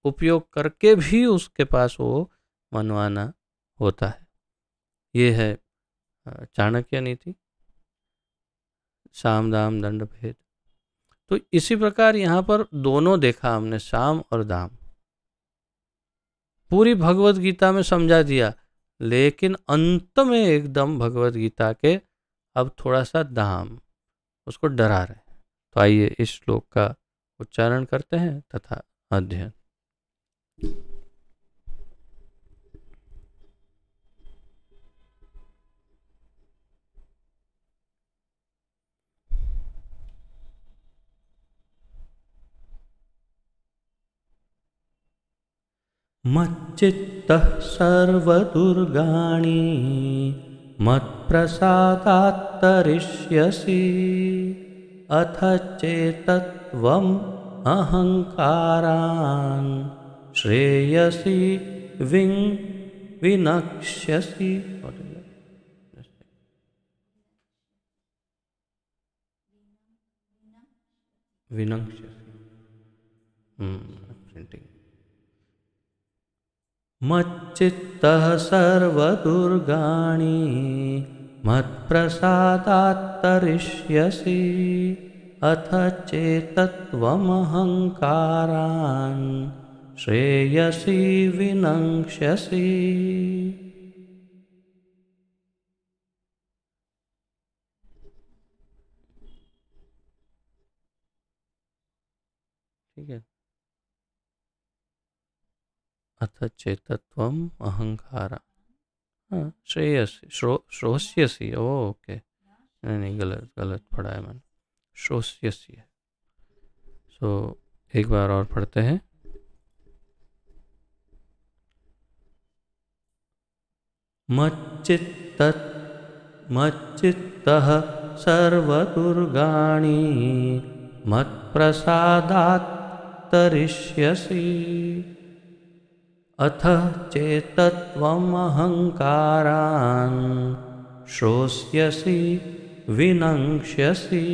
उपयोग करके भी उसके पास वो मनवाना होता है। ये है चाणक्य नीति, साम दाम दंड भेद। तो इसी प्रकार यहाँ पर दोनों देखा हमने, साम और दाम। पूरी भगवत गीता में समझा दिया, लेकिन अंत में एकदम भगवत गीता के अब थोड़ा सा दाम, उसको डरा रहे हैं। तो आइए इस श्लोक का उच्चारण करते हैं तथा अध्ययन। मच्चित्तः सर्वदुर्गाणि मत्प्रसादात् तरिष्यसि अथ चेतत्वम् अहङ्कारान् श्रेयसि विनक्ष्यसि। विनक्ष्यसि। प्रिंटिंग। मच्चित्तः सर्वदुर्गाणि मत्प्रसादात् तरिष्यसि अथ चेतत्वमहङ्कारान् श्रेयसि विनङ्क्ष्यसि। ठीक है। अथ चेतत्वम अहंकारा, हाँ श्रेयसी, श्रोष्यसी। ओके, नहीं नहीं, गलत गलत पढ़ा है मैंने, श्रोष्यसी है। सो एक बार और पढ़ते हैं। मच्चित्तः सर्वदुर्गाणि मत्प्रसादात् तरिष्यसि अथ चेतत्वमहङ्कारान् श्रोष्यसि विनङ्क्ष्यसि।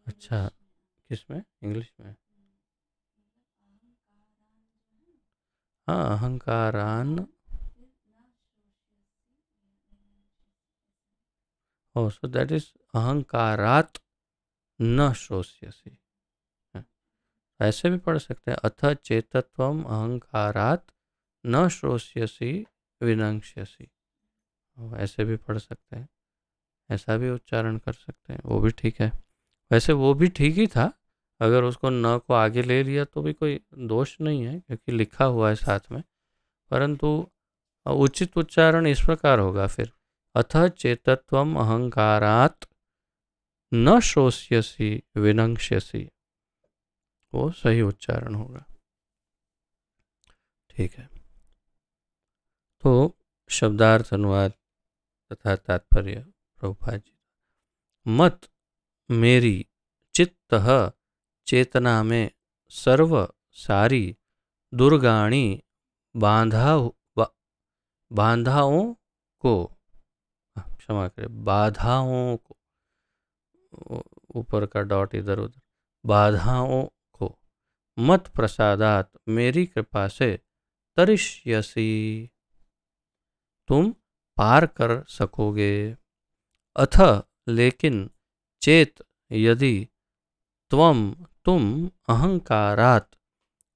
अच्छा, किस में? इंग्लिश में? हाँ, अहंकारान। Oh, so that is अहंकारात न श्रोष्यसि। ऐसे भी पढ़ सकते हैं, अथ चेतत्वम अहंकारात न श्रोष्यसि विनङ्क्ष्यसि। ऐसे भी पढ़ सकते हैं, ऐसा भी उच्चारण कर सकते हैं, वो भी ठीक है। वैसे वो भी ठीक ही था, अगर उसको न को आगे ले लिया तो भी कोई दोष नहीं है, क्योंकि लिखा हुआ है साथ में। परंतु उचित उच्चारण इस प्रकार होगा फिर, अथ चेतत्वम अहंकारात न श्रोष्यसि विनङ्क्ष्यसि, वो सही उच्चारण होगा। ठीक है, तो शब्दार्थ अनुवाद तथा तात्पर्य प्रभुपाद जी। मत मेरी, चित्त चेतना में, सर्व सारी, दुर्गाणी बाधाओं को, क्षमा करें, बाधाओं को, ऊपर का डॉट इधर उधर, बाधाओं को, मत प्रसादात मेरी कृपा से, तरिष्यसि तुम पार कर सकोगे, अथ लेकिन, चेत यदि, तुम अहंकारात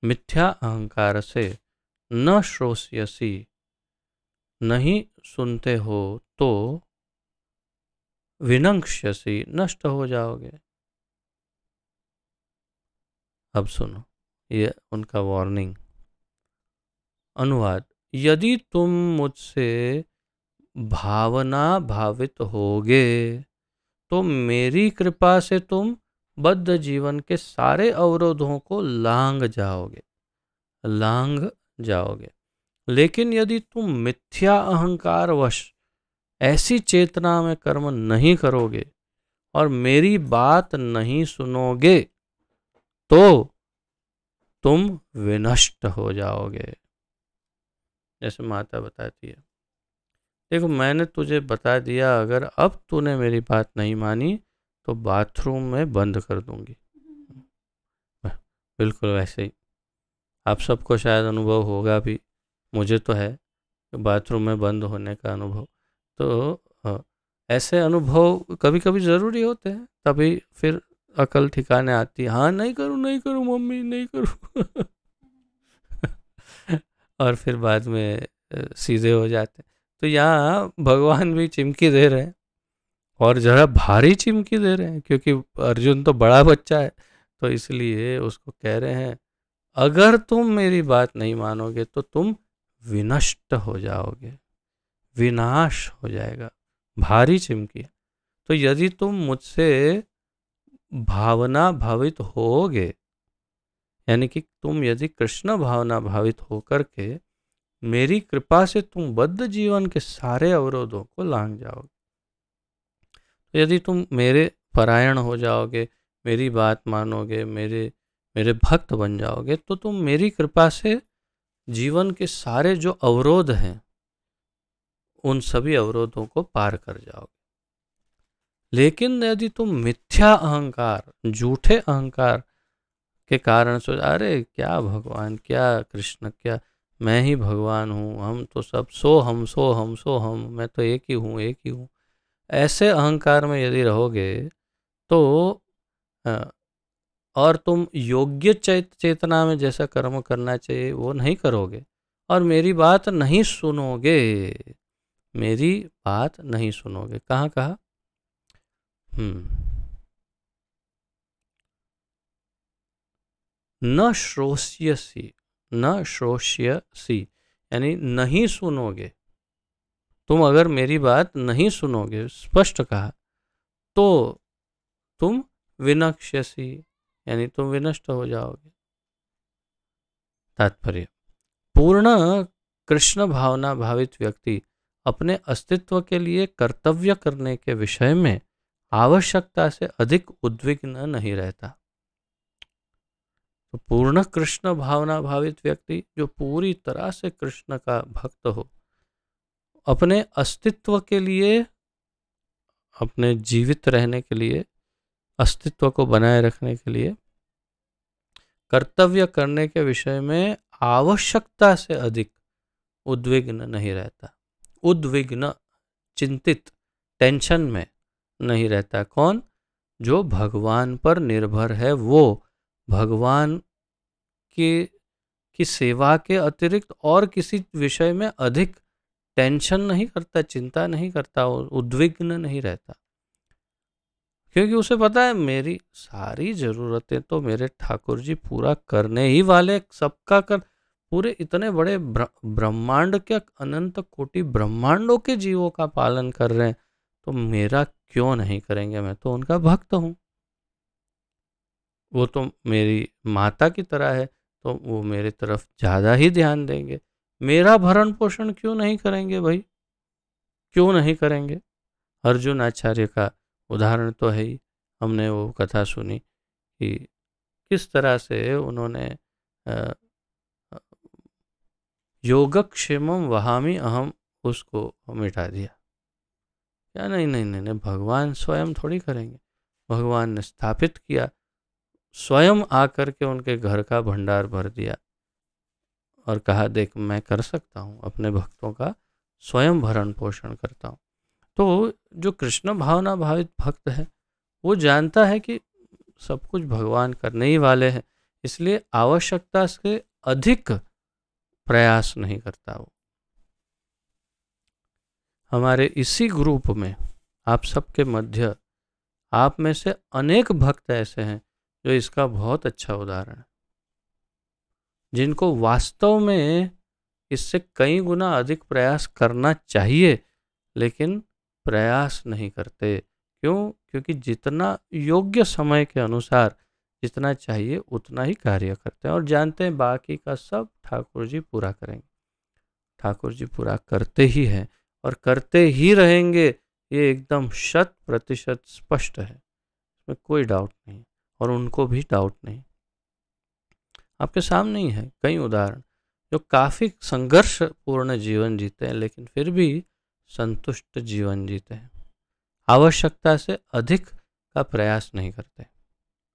मिथ्या अहंकार से, न श्रोष्यसि नहीं सुनते हो तो, विनङ्क्ष्यसि नष्ट हो जाओगे। अब सुनो, ये उनका वार्निंग। अनुवाद, यदि तुम मुझसे भावना भावित होगे तो मेरी कृपा से तुम बद्ध जीवन के सारे अवरोधों को लांघ जाओगे। लेकिन यदि तुम मिथ्या अहंकार वश ऐसी चेतना में कर्म नहीं करोगे और मेरी बात नहीं सुनोगे तो तुम विनष्ट हो जाओगे। जैसे माता बताती है, देखो मैंने तुझे बता दिया, अगर अब तूने मेरी बात नहीं मानी तो बाथरूम में बंद कर दूंगी। बिल्कुल वैसे ही आप सबको शायद अनुभव होगा भी, मुझे तो है बाथरूम में बंद होने का अनुभव। तो ऐसे अनुभव कभी कभी ज़रूरी होते हैं, तभी फिर अकल ठिकाने आती है। हाँ नहीं करूँ मम्मी, नहीं करूँ और फिर बाद में सीधे हो जाते हैं। तो यहाँ भगवान भी चिमकी दे रहे हैं, और जरा भारी चिमकी दे रहे हैं, क्योंकि अर्जुन तो बड़ा बच्चा है, तो इसलिए उसको कह रहे हैं, अगर तुम मेरी बात नहीं मानोगे तो तुम विनष्ट हो जाओगे, विनाश हो जाएगा। भारी चिमकी। तो यदि तुम मुझसे भावना भावित होगे, यानी कि तुम यदि कृष्ण भावना भावित होकर के मेरी कृपा से तुम बद्ध जीवन के सारे अवरोधों को लांघ जाओगे, तो यदि तुम मेरे परायण हो जाओगे, मेरी बात मानोगे, मेरे भक्त बन जाओगे, तो तुम मेरी कृपा से जीवन के सारे जो अवरोध हैं उन सभी अवरोधों को पार कर जाओगे। लेकिन यदि तुम मिथ्या अहंकार, झूठे अहंकार के कारण सोच, अरे क्या भगवान, क्या कृष्ण, क्या मैं ही भगवान हूँ, हम तो सब सो हम, सो हम, सो हम, मैं तो एक ही हूँ, एक ही हूँ, ऐसे अहंकार में यदि रहोगे तो और तुम योग्य चेतना में जैसा कर्म करना चाहिए वो नहीं करोगे और मेरी बात नहीं सुनोगे, मेरी बात नहीं सुनोगे। कहाँ कहा? न श्रोष्यसी, न श्रोष्यसी यानी नहीं सुनोगे। तुम अगर मेरी बात नहीं सुनोगे, स्पष्ट कहा, तो तुम विनक्ष्यसी यानी तुम विनष्ट हो जाओगे। तात्पर्य, पूर्ण कृष्ण भावना भावित व्यक्ति अपने अस्तित्व के लिए कर्तव्य करने के विषय में आवश्यकता से अधिक उद्विग्न नहीं रहता। तो पूर्ण कृष्ण भावना भावित व्यक्ति जो पूरी तरह से कृष्ण का भक्त हो, अपने अस्तित्व के लिए, अपने जीवित रहने के लिए, अस्तित्व को बनाए रखने के लिए कर्तव्य करने के विषय में आवश्यकता से अधिक उद्विग्न नहीं रहता। उद्विग्न, चिंतित, टेंशन में नहीं रहता। कौन? जो भगवान पर निर्भर है, वो भगवान की सेवा के अतिरिक्त और किसी विषय में अधिक टेंशन नहीं करता, चिंता नहीं करता, उद्विग्न नहीं रहता, क्योंकि उसे पता है मेरी सारी जरूरतें तो मेरे ठाकुर जी पूरा करने ही वाले, सबका कर, पूरे इतने बड़े ब्रह्मांड के, अनंत कोटि ब्रह्मांडों के जीवों का पालन कर रहे हैं, तो मेरा क्यों नहीं करेंगे? मैं तो उनका भक्त हूँ। वो तो मेरी माता की तरह है, तो वो मेरे तरफ ज़्यादा ही ध्यान देंगे। मेरा भरण पोषण क्यों नहीं करेंगे भाई? क्यों नहीं करेंगे? अर्जुन आचार्य का उदाहरण तो है ही। हमने वो कथा सुनी कि किस तरह से उन्होंने योगक्षेमम वहामी अहम उसको मिटा दिया। क्या? नहीं नहीं नहीं नहीं, भगवान स्वयं थोड़ी करेंगे। भगवान ने स्थापित किया, स्वयं आकर के उनके घर का भंडार भर दिया और कहा देख मैं कर सकता हूँ, अपने भक्तों का स्वयं भरण पोषण करता हूँ। तो जो कृष्ण भावना भावित भक्त है वो जानता है कि सब कुछ भगवान करने ही वाले हैं, इसलिए आवश्यकता से अधिक प्रयास नहीं करता। वो हमारे इसी ग्रुप में आप सबके मध्य, आप में से अनेक भक्त ऐसे हैं जो इसका बहुत अच्छा उदाहरण है, जिनको वास्तव में इससे कई गुना अधिक प्रयास करना चाहिए लेकिन प्रयास नहीं करते। क्यों? क्योंकि जितना योग्य समय के अनुसार जितना चाहिए उतना ही कार्य करते हैं और जानते हैं बाकी का सब ठाकुर जी पूरा करेंगे। ठाकुर जी पूरा करते ही हैं और करते ही रहेंगे, ये एकदम 100% स्पष्ट है, इसमें कोई डाउट नहीं और उनको भी डाउट नहीं। आपके सामने ही है कई उदाहरण जो काफ़ी संघर्षपूर्ण जीवन जीते हैं लेकिन फिर भी संतुष्ट जीवन जीते हैं, आवश्यकता से अधिक का प्रयास नहीं करते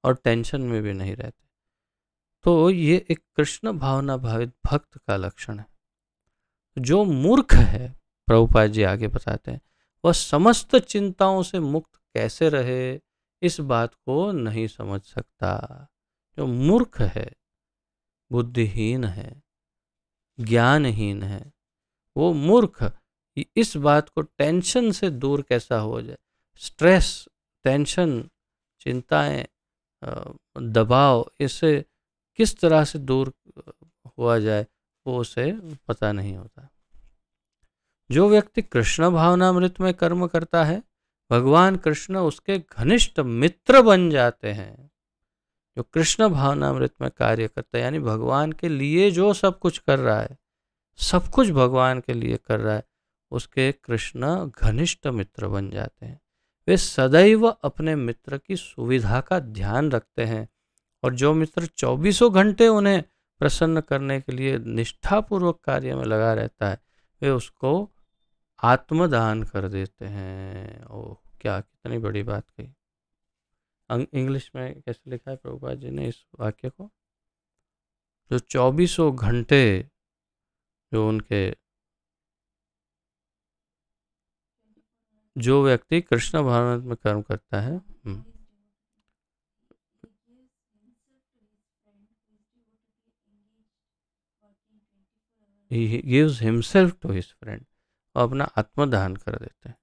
और टेंशन में भी नहीं रहते। तो ये एक कृष्ण भावना भावित भक्त का लक्षण है। जो मूर्ख है, प्रभुपाद जी आगे बताते हैं, वह समस्त चिंताओं से मुक्त कैसे रहे इस बात को नहीं समझ सकता। जो मूर्ख है, बुद्धिहीन है, ज्ञानहीन है, वो मूर्ख इस बात को टेंशन से दूर कैसा हो जाए, स्ट्रेस, टेंशन, चिंताएं, दबाव, इससे किस तरह से दूर हुआ जाए वो उसे पता नहीं होता। जो व्यक्ति कृष्ण भावनामृत में कर्म करता है, भगवान कृष्ण उसके घनिष्ठ मित्र बन जाते हैं। जो कृष्ण भावनामृत में कार्य करता है यानी भगवान के लिए जो सब कुछ कर रहा है, सब कुछ भगवान के लिए कर रहा है, उसके कृष्ण घनिष्ठ मित्र बन जाते हैं। वे सदैव अपने मित्र की सुविधा का ध्यान रखते हैं और जो मित्र 24 घंटे उन्हें प्रसन्न करने के लिए निष्ठापूर्वक कार्य में लगा रहता है, वे उसको आत्मदान कर देते हैं। ओह, क्या कितनी बड़ी बात कही। इंग्लिश में कैसे लिखा है प्रभुपाद जी ने इस वाक्य को? जो 2400 घंटे जो उनके जो व्यक्ति कृष्ण भावना में कर्म करता है, he gives himself to his friend, वो अपना आत्मदान कर देते हैं।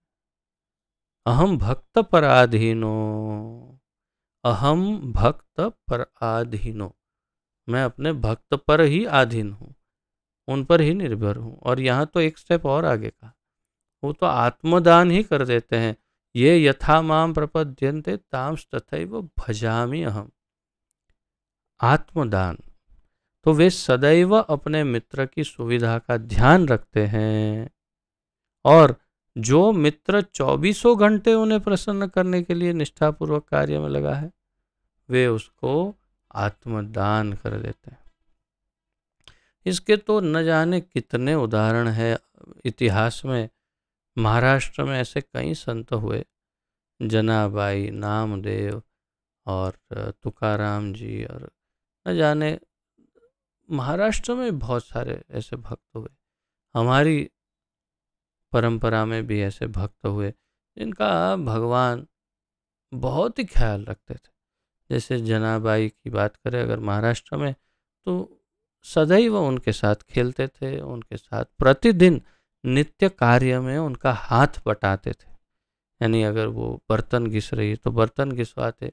अहम भक्त पराधीनो, अहम भक्त पर आधीनो, मैं अपने भक्त पर ही आधीन हूँ, उन पर ही निर्भर हूँ। और यहाँ तो एक स्टेप और आगे का, वो तो आत्मदान ही कर देते हैं। ये यथा माम प्रपद्यन्ते तांस तथैव भजामि अहम। आत्मदान, तो वे सदैव अपने मित्र की सुविधा का ध्यान रखते हैं, और जो मित्र 2400 घंटे उन्हें प्रसन्न करने के लिए निष्ठापूर्वक कार्य में लगा है, वे उसको आत्मदान कर देते हैं। इसके तो न जाने कितने उदाहरण है इतिहास में। महाराष्ट्र में ऐसे कई संत हुए, जनाबाई, नामदेव और तुकाराम जी, और न जाने महाराष्ट्र में बहुत सारे ऐसे भक्त हुए। हमारी परंपरा में भी ऐसे भक्त हुए जिनका भगवान बहुत ही ख्याल रखते थे। जैसे जनाबाई की बात करें अगर महाराष्ट्र में, तो सदैव उनके साथ खेलते थे, उनके साथ प्रतिदिन नित्य कार्य में उनका हाथ बटाते थे। यानी अगर वो बर्तन घिस रही तो बर्तन घिसवाते,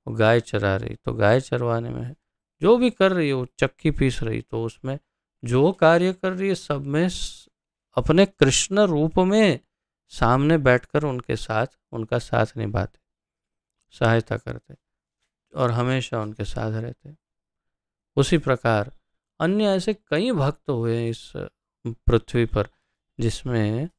वो गाय चरा रही तो गाय चरवाने में है, जो भी कर रही है, वो चक्की पीस रही तो उसमें जो कार्य कर रही है सब में अपने कृष्ण रूप में सामने बैठकर उनके साथ उनका साथ निभाते, सहायता करते और हमेशा उनके साथ रहते। उसी प्रकार अन्य ऐसे कई भक्त हुए हैं इस पृथ्वी पर, जिसमें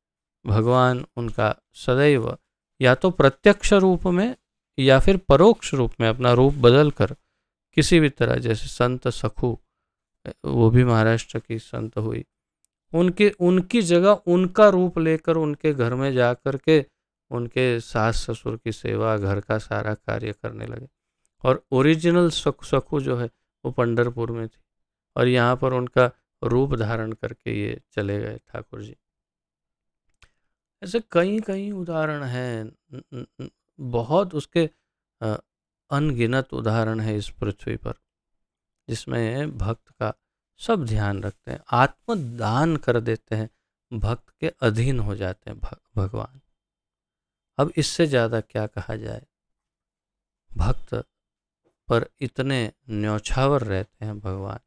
भगवान उनका सदैव या तो प्रत्यक्ष रूप में या फिर परोक्ष रूप में अपना रूप बदल कर किसी भी तरह, जैसे संत सखू, वो भी महाराष्ट्र की संत हुई, उनकी जगह उनका रूप लेकर उनके घर में जा कर के उनके सास ससुर की सेवा, घर का सारा कार्य करने लगे। और ओरिजिनल सखू जो है वो पंढरपुर में थी, और यहाँ पर उनका रूप धारण करके ये चले गए ठाकुर जी। ऐसे कई कई उदाहरण हैं, बहुत उसके अनगिनत उदाहरण है इस पृथ्वी पर, जिसमें भक्त का सब ध्यान रखते हैं, आत्मदान कर देते हैं, भक्त के अधीन हो जाते हैं भगवान। अब इससे ज़्यादा क्या कहा जाए। भक्त पर इतने न्यौछावर रहते हैं भगवान,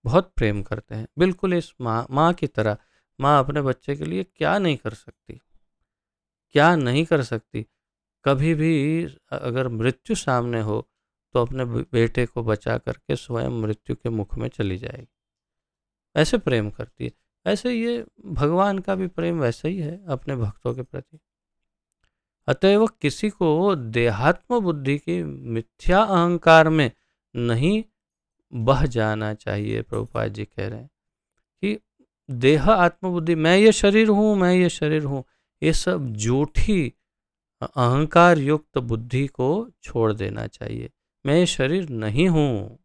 बहुत प्रेम करते हैं, बिल्कुल इस माँ की तरह। माँ अपने बच्चे के लिए क्या नहीं कर सकती, क्या नहीं कर सकती। कभी भी अगर मृत्यु सामने हो तो अपने बेटे को बचा करके स्वयं मृत्यु के मुख में चली जाएगी, ऐसे प्रेम करती है। ऐसे ये भगवान का भी प्रेम वैसा ही है अपने भक्तों के प्रति। अतएव किसी को देहात्म बुद्धि की मिथ्या अहंकार में नहीं बह जाना चाहिए। प्रभुपाद जी कह रहे हैं कि देह आत्मबुद्धि, मैं ये शरीर हूँ, मैं ये शरीर हूँ, ये सब झूठी अहंकार युक्त बुद्धि को छोड़ देना चाहिए। मैं ये शरीर नहीं हूँ,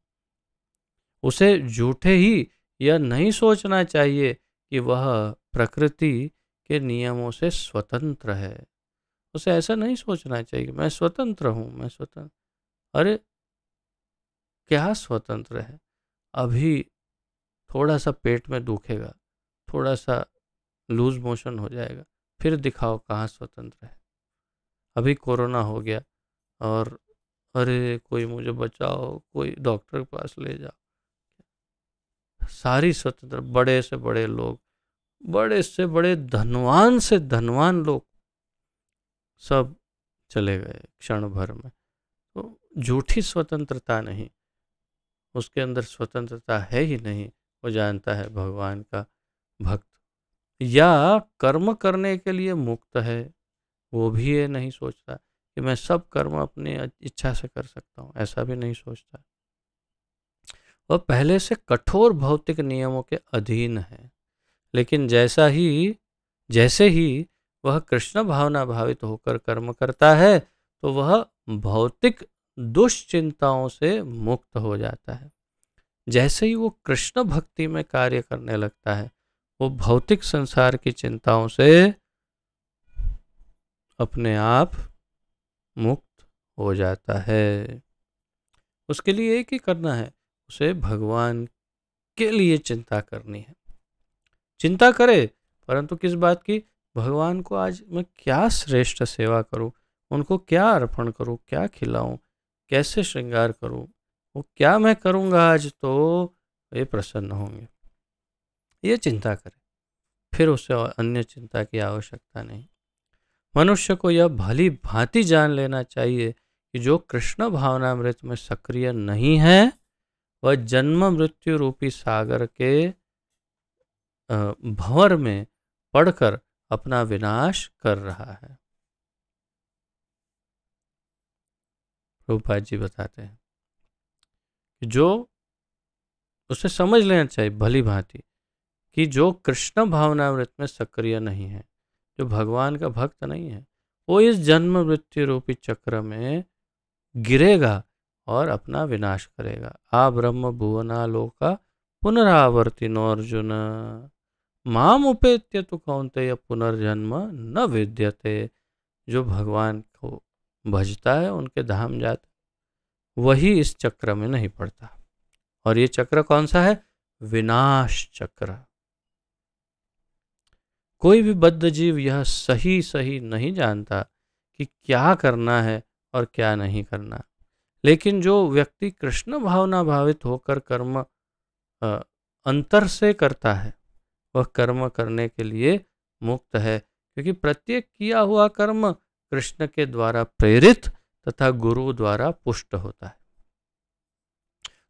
उसे झूठे ही यह नहीं सोचना चाहिए कि वह प्रकृति के नियमों से स्वतंत्र है। उसे ऐसा नहीं सोचना चाहिए कि मैं स्वतंत्र हूँ, मैं स्वतंत्र। अरे क्या स्वतंत्र है? अभी थोड़ा सा पेट में दुखेगा, थोड़ा सा लूज मोशन हो जाएगा, फिर दिखाओ कहाँ स्वतंत्र है। अभी कोरोना हो गया और अरे कोई मुझे बचाओ, कोई डॉक्टर के पास ले जाओ, सारी स्वतंत्र, बड़े से बड़े लोग, बड़े से बड़े धनवान से धनवान लोग सब चले गए क्षण भर में। तो झूठी स्वतंत्रता नहीं, उसके अंदर स्वतंत्रता है ही नहीं। वो जानता है भगवान का भक्त, या कर्म करने के लिए मुक्त है, वो भी ये नहीं सोचता कि मैं सब कर्म अपनी इच्छा से कर सकता हूँ, ऐसा भी नहीं सोचता। वह पहले से कठोर भौतिक नियमों के अधीन है, लेकिन जैसे ही वह कृष्ण भावना भावित होकर कर्म करता है तो वह भौतिक दुश्चिंताओं से मुक्त हो जाता है। जैसे ही वो कृष्ण भक्ति में कार्य करने लगता है, वो भौतिक संसार की चिंताओं से अपने आप मुक्त हो जाता है। उसके लिए एक ही करना है, उसे भगवान के लिए चिंता करनी है। चिंता करे, परंतु किस बात की? भगवान को आज मैं क्या श्रेष्ठ सेवा करूं, उनको क्या अर्पण करूं, क्या खिलाऊं, कैसे श्रृंगार करूं, वो क्या मैं करूंगा आज तो वे प्रसन्न होंगे, ये चिंता करे। फिर उसे अन्य चिंता की आवश्यकता नहीं। मनुष्य को यह भली भांति जान लेना चाहिए कि जो कृष्ण भावनामृत में सक्रिय नहीं है, वह जन्म मृत्यु रूपी सागर के भंवर में पड़कर अपना विनाश कर रहा है। प्रभुपाद जी बताते हैं कि जो उसे समझ लेना चाहिए भली भांति कि जो कृष्ण भावनामृत में सक्रिय नहीं है, जो भगवान का भक्त नहीं है, वो इस जन्म मृत्यु रूपी चक्र में गिरेगा और अपना विनाश करेगा। आ ब्रह्म भुवना लोका पुनरावर्तिनो अर्जुन माम उपेत्य तु कौन्तेय पुनर्जन्म न विद्यते। जो भगवान को भजता है, उनके धाम जाता, वही इस चक्र में नहीं पड़ता। और ये चक्र कौन सा है? विनाश चक्र। कोई भी बद्ध जीव यह सही सही नहीं जानता कि क्या करना है और क्या नहीं करना। लेकिन जो व्यक्ति कृष्ण भावना भावित होकर कर्म अंतर से करता है, वह कर्म करने के लिए मुक्त है, क्योंकि प्रत्येक किया हुआ कर्म कृष्ण के द्वारा प्रेरित तथा गुरु द्वारा पुष्ट होता है।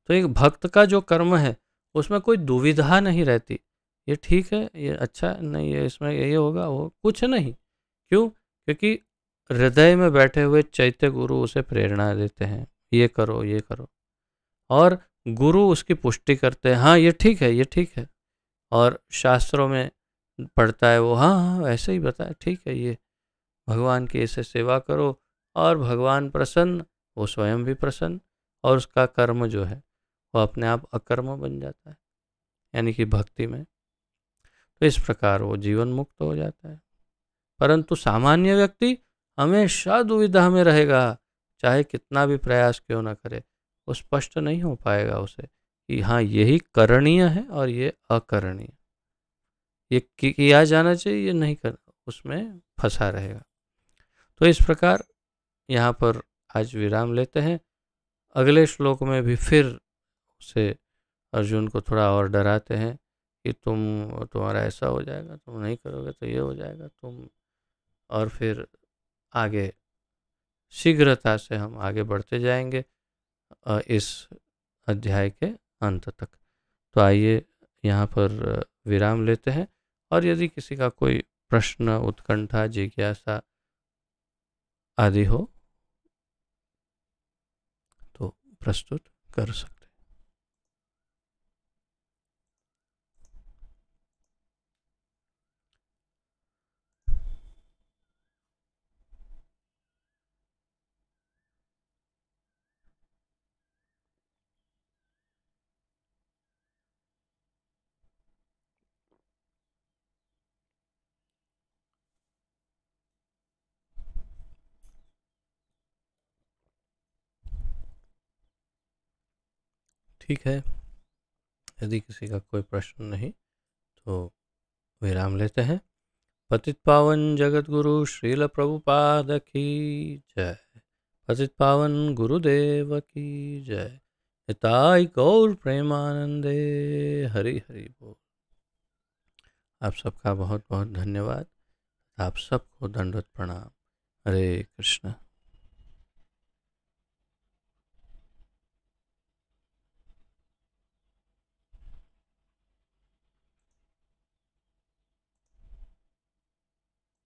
तो एक भक्त का जो कर्म है उसमें कोई दुविधा नहीं रहती, ये ठीक है, ये अच्छा नहीं है, इसमें ये होगा, वो कुछ नहीं। क्यों? क्योंकि हृदय में बैठे हुए चैत्य गुरु उसे प्रेरणा देते हैं, ये करो ये करो, और गुरु उसकी पुष्टि करते हैं, हाँ ये ठीक है, ये ठीक है। और शास्त्रों में पढ़ता है वो, हाँ हाँ ऐसे ही बताया, ठीक है, ये भगवान की ऐसे सेवा करो और भगवान प्रसन्न, वो स्वयं भी प्रसन्न, और उसका कर्म जो है वो अपने आप अकर्म बन जाता है, यानी कि भक्ति में। तो इस प्रकार वो जीवन मुक्त हो जाता है। परंतु सामान्य व्यक्ति हमेशा दुविधा में रहेगा, चाहे कितना भी प्रयास क्यों ना करे, वो स्पष्ट नहीं हो पाएगा उसे कि हाँ यही करणीय है और ये अकरणीय, ये किया जाना चाहिए, ये नहीं कर, उसमें फंसा रहेगा। तो इस प्रकार यहाँ पर आज विराम लेते हैं। अगले श्लोक में भी फिर उसे अर्जुन को थोड़ा और डराते हैं कि तुम्हारा ऐसा हो जाएगा, तुम नहीं करोगे तो ये हो जाएगा, तुम, और फिर आगे शीघ्रता से हम आगे बढ़ते जाएंगे इस अध्याय के अंत तक। तो आइए यहाँ पर विराम लेते हैं, और यदि किसी का कोई प्रश्न, उत्कंठा, जिज्ञासा आदि हो तो प्रस्तुत कर सकते। ठीक है, यदि किसी का कोई प्रश्न नहीं तो विराम लेते हैं। पतित पावन जगत गुरु श्रील प्रभुपाद की जय। पतित पावन गुरुदेव की जय। निताई गौर प्रेमानंदे। हरि हरि बोल। आप सबका बहुत बहुत धन्यवाद। आप सबको दंडवत प्रणाम। हरे कृष्ण।